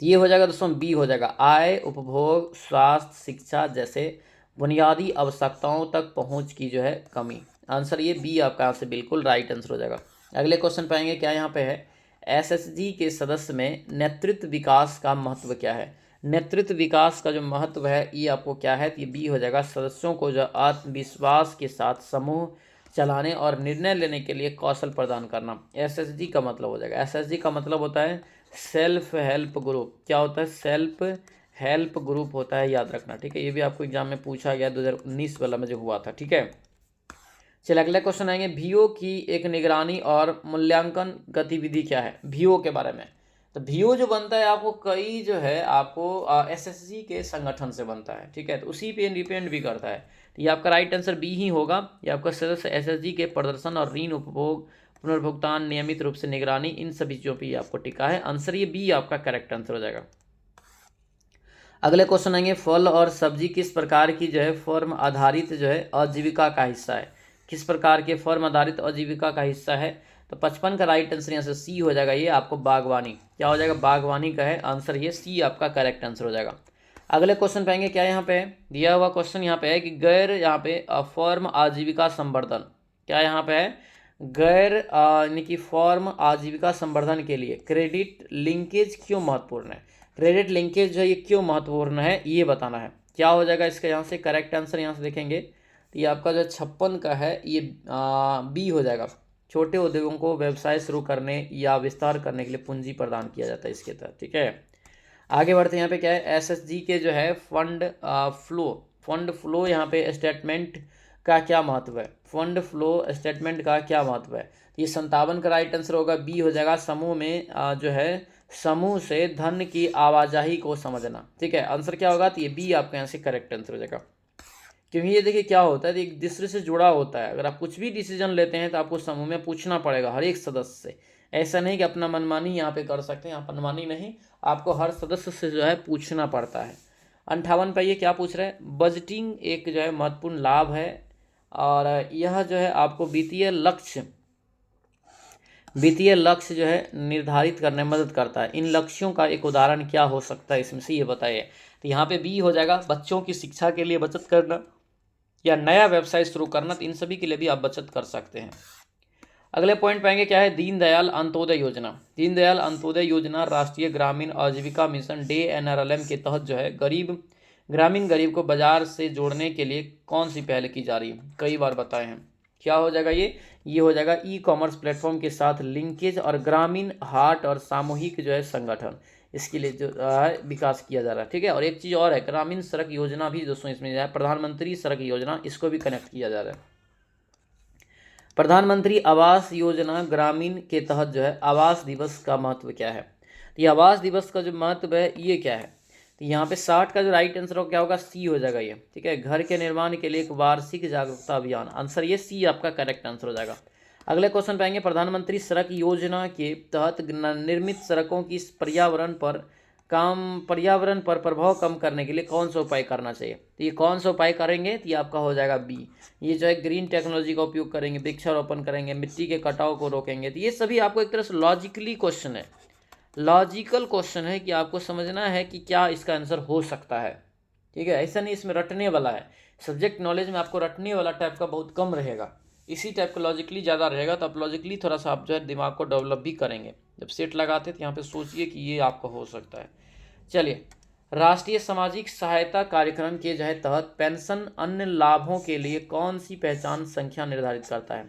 तो ये हो जाएगा दोस्तों बी हो जाएगा, आय, उपभोग, स्वास्थ्य, शिक्षा जैसे बुनियादी आवश्यकताओं तक पहुंच की जो है कमी। आंसर ये बी आपका यहाँ से बिल्कुल राइट आंसर हो जाएगा। अगले क्वेश्चन पाएंगे क्या यहाँ पे है, एसएचजी के सदस्य में नेतृत्व विकास का महत्व क्या है? नेतृत्व विकास का जो महत्व है ये आपको क्या है? तो ये बी हो जाएगा, सदस्यों को जो आत्मविश्वास के साथ समूह चलाने और निर्णय लेने के लिए कौशल प्रदान करना। एसएचजी का मतलब हो जाएगा, एसएचजी का मतलब होता है सेल्फ हेल्प ग्रुप। क्या होता है? सेल्फ हेल्प ग्रुप होता है, याद रखना। ठीक है, ये भी आपको एग्जाम में पूछा गया 2019 वाला में जो हुआ था। ठीक है, चलिए अगले क्वेश्चन आएंगे, वीओ की एक निगरानी और मूल्यांकन गतिविधि क्या है? वीओ के बारे में, तो वीओ जो बनता है आपको कई जो है आपको एसएसजी के संगठन से बनता है। ठीक है, तो उसी पे डिपेंड भी करता है। तो ये आपका राइट आंसर बी ही होगा। ये आपका सदस्य एसएसजी के प्रदर्शन और ऋण उपभोग पुनर्भुगतान नियमित रूप से निगरानी, इन सभी चीज़ों पर आपको टिका है। आंसर ये बी आपका करेक्ट आंसर हो जाएगा। अगले क्वेश्चन आएंगे, फल और सब्जी किस प्रकार की जो है फर्म आधारित जो है आजीविका का हिस्सा है? किस प्रकार के फर्म आधारित आजीविका का हिस्सा है? तो 55 का राइट आंसर यहाँ से सी हो जाएगा, ये आपको बागवानी। क्या हो जाएगा? बागवानी का है। आंसर ये सी आपका करेक्ट आंसर हो जाएगा। अगले क्वेश्चन पाएंगे क्या यहाँ पे दिया हुआ क्वेश्चन यहाँ पे है कि गैर यहाँ पे फर्म आजीविका संवर्धन क्या यहाँ पे है, गैर यानी कि फॉर्म आजीविका संवर्धन के लिए क्रेडिट लिंकेज क्यों महत्वपूर्ण है। क्रेडिट लिंकेज जो है ये क्यों महत्वपूर्ण है ये बताना है। क्या हो जाएगा इसका यहाँ से करेक्ट आंसर, यहाँ से देखेंगे तो ये आपका जो 56 का है ये बी हो जाएगा। छोटे उद्योगों को व्यवसाय शुरू करने या विस्तार करने के लिए पूंजी प्रदान किया जाता है इसके तहत। ठीक है, आगे बढ़ते हैं। यहाँ पे क्या है, एसएसजी के जो है फंड फ्लो यहाँ पे स्टेटमेंट का क्या महत्व है। फंड फ्लो स्टेटमेंट का क्या महत्व है, ये 57 का राइट आंसर होगा, बी हो जाएगा। समूह में जो है समूह से धन की आवाजाही को समझना। ठीक है, आंसर क्या होगा, तो ये बी आपके यहाँ से करेक्ट आंसर हो जाएगा। क्योंकि ये देखिए क्या होता है, एक दूसरे से जुड़ा होता है। अगर आप कुछ भी डिसीजन लेते हैं तो आपको समूह में पूछना पड़ेगा हर एक सदस्य से। ऐसा नहीं कि अपना मनमानी यहाँ पे कर सकते हैं, यहाँ मनमानी नहीं, आपको हर सदस्य से जो है पूछना पड़ता है। 58 पे ये क्या पूछ रहे हैं, बजटिंग एक जो है महत्वपूर्ण लाभ है और यह जो है आपको वित्तीय लक्ष्य जो है निर्धारित करने में मदद करता है। इन लक्ष्यों का एक उदाहरण क्या हो सकता है इसमें से, ये बताइए। तो यहाँ पे बी हो जाएगा, बच्चों की शिक्षा के लिए बचत करना या नया व्यवसाय शुरू करना, तो इन सभी के लिए भी आप बचत कर सकते हैं। अगले पॉइंट पाएंगे क्या है, दीनदयाल अंत्योदय योजना। दीनदयाल अंत्योदय योजना राष्ट्रीय ग्रामीण आजीविका मिशन DNRLM के तहत जो है ग्रामीण गरीब को बाजार से जोड़ने के लिए कौन सी पहल की जा रही है, कई बार बताए हैं। क्या हो जाएगा ये हो जाएगा ई-कॉमर्स प्लेटफॉर्म के साथ लिंकेज और ग्रामीण हाट और सामूहिक जो है संगठन, इसके लिए जो है विकास किया जा रहा है। ठीक है, और एक चीज़ और है, ग्रामीण सड़क योजना भी दोस्तों इसमें जो है प्रधानमंत्री सड़क योजना, इसको भी कनेक्ट किया जा रहा है। प्रधानमंत्री आवास योजना ग्रामीण के तहत जो है आवास दिवस का महत्व क्या है। तो ये आवास दिवस का जो महत्व है ये क्या है, तो यहाँ पे 60 का जो राइट आंसर हो क्या होगा, सी हो जाएगा ये। ठीक है, घर के निर्माण के लिए एक वार्षिक जागरूकता अभियान, आंसर ये सी आपका करेक्ट आंसर हो जाएगा। अगले क्वेश्चन पाएंगे, प्रधानमंत्री सड़क योजना के तहत निर्मित सड़कों की पर्यावरण पर प्रभाव कम करने के लिए कौन सा उपाय करना चाहिए। तो ये कौन सा उपाय करेंगे, तो ये आपका हो जाएगा बी। ये जो है ग्रीन टेक्नोलॉजी का उपयोग करेंगे, वृक्षारोपण करेंगे, मिट्टी के कटाव को रोकेंगे। तो ये सभी आपको एक तरह से लॉजिकल क्वेश्चन है कि आपको समझना है कि क्या इसका आंसर हो सकता है। ठीक है, ऐसा नहीं इसमें रटने वाला है। सब्जेक्ट नॉलेज में आपको रटने वाला टाइप का बहुत कम रहेगा, इसी टाइप का लॉजिकली ज़्यादा रहेगा। तो आप लॉजिकली थोड़ा सा आप जो है दिमाग को डेवलप भी करेंगे। जब सेट लगाते तो यहाँ पे सोचिए कि ये आपका हो सकता है। चलिए, राष्ट्रीय सामाजिक सहायता कार्यक्रम के जो है तहत पेंशन अन्य लाभों के लिए कौन सी पहचान संख्या निर्धारित करता है।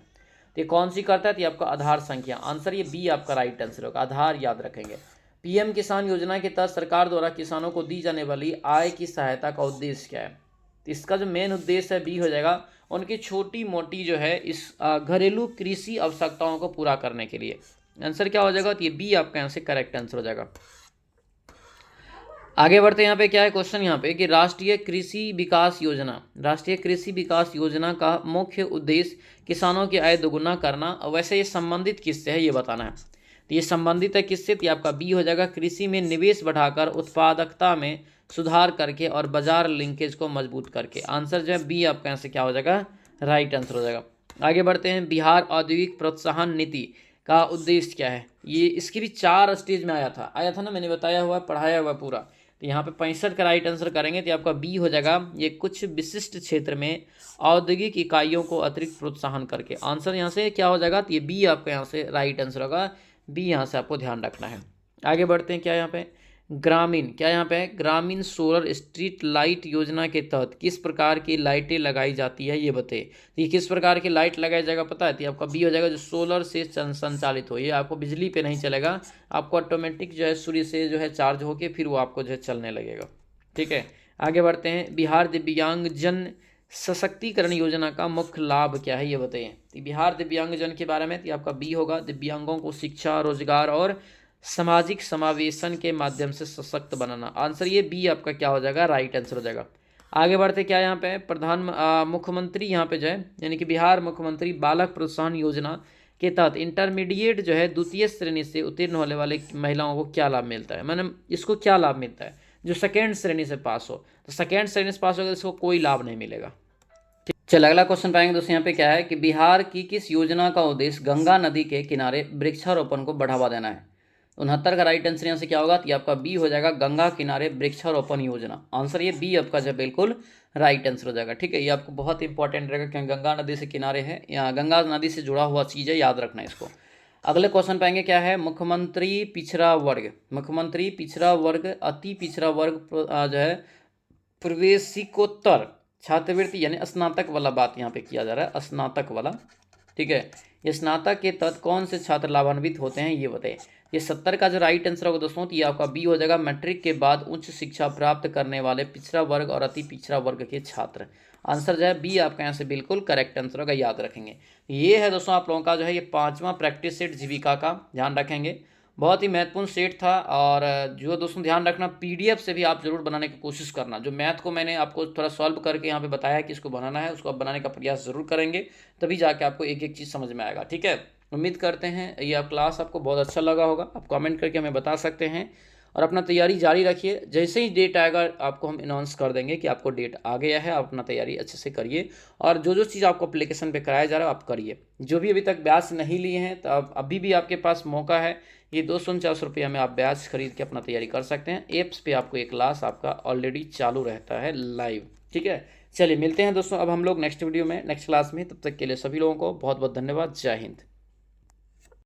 तो ये कौन सी करता है, तो ये आपका आधार संख्या, आंसर ये बी आपका राइट आंसर होगा। आधार याद रखेंगे। पीएम किसान योजना के तहत सरकार द्वारा किसानों को दी जाने वाली आय की सहायता का उद्देश्य क्या है। तो इसका जो मेन उद्देश्य है बी हो जाएगा, उनकी छोटी मोटी जो है इस घरेलू कृषि आवश्यकताओं को पूरा करने के लिए। आंसर क्या हो जाएगा, तो ये बी आपका यहाँ से करेक्ट आंसर हो जाएगा। आगे बढ़ते हैं। यहाँ पे क्या है क्वेश्चन यहाँ पे कि राष्ट्रीय कृषि विकास योजना का मुख्य उद्देश्य किसानों की आय दोगुना करना। वैसे ये संबंधित किससे है ये बताना है। तो ये संबंधित है किससे, तो आपका बी हो जाएगा, कृषि में निवेश बढ़ाकर उत्पादकता में सुधार करके और बाजार लिंकेज को मजबूत करके। आंसर जो है बी आपका यहाँ से क्या हो जाएगा, राइट आंसर हो जाएगा। आगे बढ़ते हैं, बिहार औद्योगिक प्रोत्साहन नीति का उद्देश्य क्या है। ये इसकी भी 4 स्टेज में आया था ना, मैंने बताया हुआ पढ़ाया हुआ पूरा। तो यहाँ पे 65 का राइट आंसर करेंगे तो आपका बी हो जाएगा, ये कुछ विशिष्ट क्षेत्र में औद्योगिक इकाइयों को अतिरिक्त प्रोत्साहन करके। आंसर यहाँ से क्या हो जाएगा, तो ये बी आपका यहाँ से राइट आंसर होगा। बी यहाँ से आपको ध्यान रखना है। आगे बढ़ते हैं, क्या यहाँ पे ग्रामीण सोलर स्ट्रीट लाइट योजना के तहत किस प्रकार की लाइटें लगाई जाती है ये बताइए। तो ये किस प्रकार की लाइट लगाया जाएगा पता है, तो आपका बी हो जाएगा, जो सोलर से संचालित हो। ये आपको बिजली पे नहीं चलेगा, आपको ऑटोमेटिक जो है सूर्य से जो है चार्ज होके फिर वो आपको जो है चलने लगेगा। ठीक है, आगे बढ़ते हैं, बिहार दिव्यांगजन सशक्तिकरण योजना का मुख्य लाभ क्या है ये बताइए। बिहार दिव्यांगजन के बारे में तो आपका बी होगा, दिव्यांगों को शिक्षा, रोजगार और सामाजिक समावेशन के माध्यम से सशक्त बनाना। आंसर ये बी आपका क्या हो जाएगा, राइट आंसर हो जाएगा। आगे बढ़ते क्या यहाँ पे मुख्यमंत्री यहाँ पे जो है यानी कि बिहार मुख्यमंत्री बालक प्रोत्साहन योजना के तहत इंटरमीडिएट जो है द्वितीय श्रेणी से उत्तीर्ण होने वाले महिलाओं को क्या लाभ मिलता है। मैंने इसको क्या लाभ मिलता है, जो सेकेंड श्रेणी से पास हो, तो सेकेंड श्रेणी से पास होगा इसको कोई लाभ नहीं मिलेगा। चल अगला क्वेश्चन पाएंगे दोस्तों। यहाँ पे क्या है कि बिहार की किस योजना का उद्देश्य गंगा नदी के किनारे वृक्षारोपण को बढ़ावा देना है। 69 का राइट आंसर यहाँ से क्या होगा, तो ये आपका बी हो जाएगा, गंगा किनारे वृक्षारोपण योजना। आंसर ये बी आपका जो बिल्कुल राइट आंसर हो जाएगा। ठीक है, ये आपको बहुत इंपॉर्टेंट रहेगा क्योंकि गंगा नदी से किनारे है, यहाँ गंगा नदी से जुड़ा हुआ चीज़ है, याद रखना इसको। अगले क्वेश्चन पाएंगे क्या है, मुख्यमंत्री पिछड़ा वर्ग, मुख्यमंत्री पिछड़ा वर्ग अति पिछड़ा वर्ग जो है प्रवेशिकोत्तर छात्रवृत्ति यानी स्नातक वाला बात यहाँ पे किया जा रहा है, स्नातक वाला। ठीक है, ये स्नातक के तहत कौन से छात्र लाभान्वित होते हैं ये बताइए। ये 70 का जो राइट आंसर होगा दोस्तों, तो ये आपका बी हो जाएगा, मैट्रिक के बाद उच्च शिक्षा प्राप्त करने वाले पिछड़ा वर्ग और अति पिछड़ा वर्ग के छात्र। आंसर जो है बी आपका यहाँ से बिल्कुल करेक्ट आंसर होगा, याद रखेंगे। ये है दोस्तों आप लोगों का जो है ये 5वां प्रैक्टिस सेट जीविका का, ध्यान रखेंगे। बहुत ही महत्वपूर्ण सेट था। और जो दोस्तों ध्यान रखना, पीडीएफ से भी आप जरूर बनाने की कोशिश करना। जो मैथ को मैंने आपको थोड़ा सॉल्व करके यहाँ पे बताया कि इसको बनाना है, उसको आप बनाने का प्रयास जरूर करेंगे, तभी जाके आपको एक एक चीज़ समझ में आएगा। ठीक है, उम्मीद करते हैं ये आप क्लास आपको बहुत अच्छा लगा होगा। आप कमेंट करके हमें बता सकते हैं और अपना तैयारी जारी रखिए। जैसे ही डेट आएगा आपको हम अनाउंस कर देंगे कि आपको डेट आ गया है, आप अपना तैयारी अच्छे से करिए। और जो जो चीज़ आपको एप्लीकेशन पे कराया जा रहा है आप करिए। जो भी अभी तक ब्याज नहीं लिए हैं तो अब अभी भी आपके पास मौका है, ये 249 रुपये में आप ब्याज खरीद के अपना तैयारी कर सकते हैं। एप्स पे आपको एक क्लास आपका ऑलरेडी चालू रहता है लाइव। ठीक है, चलिए मिलते हैं दोस्तों अब हम लोग नेक्स्ट वीडियो में, नेक्स्ट क्लास में। तब तक के लिए सभी लोगों को बहुत बहुत धन्यवाद। जय हिंद।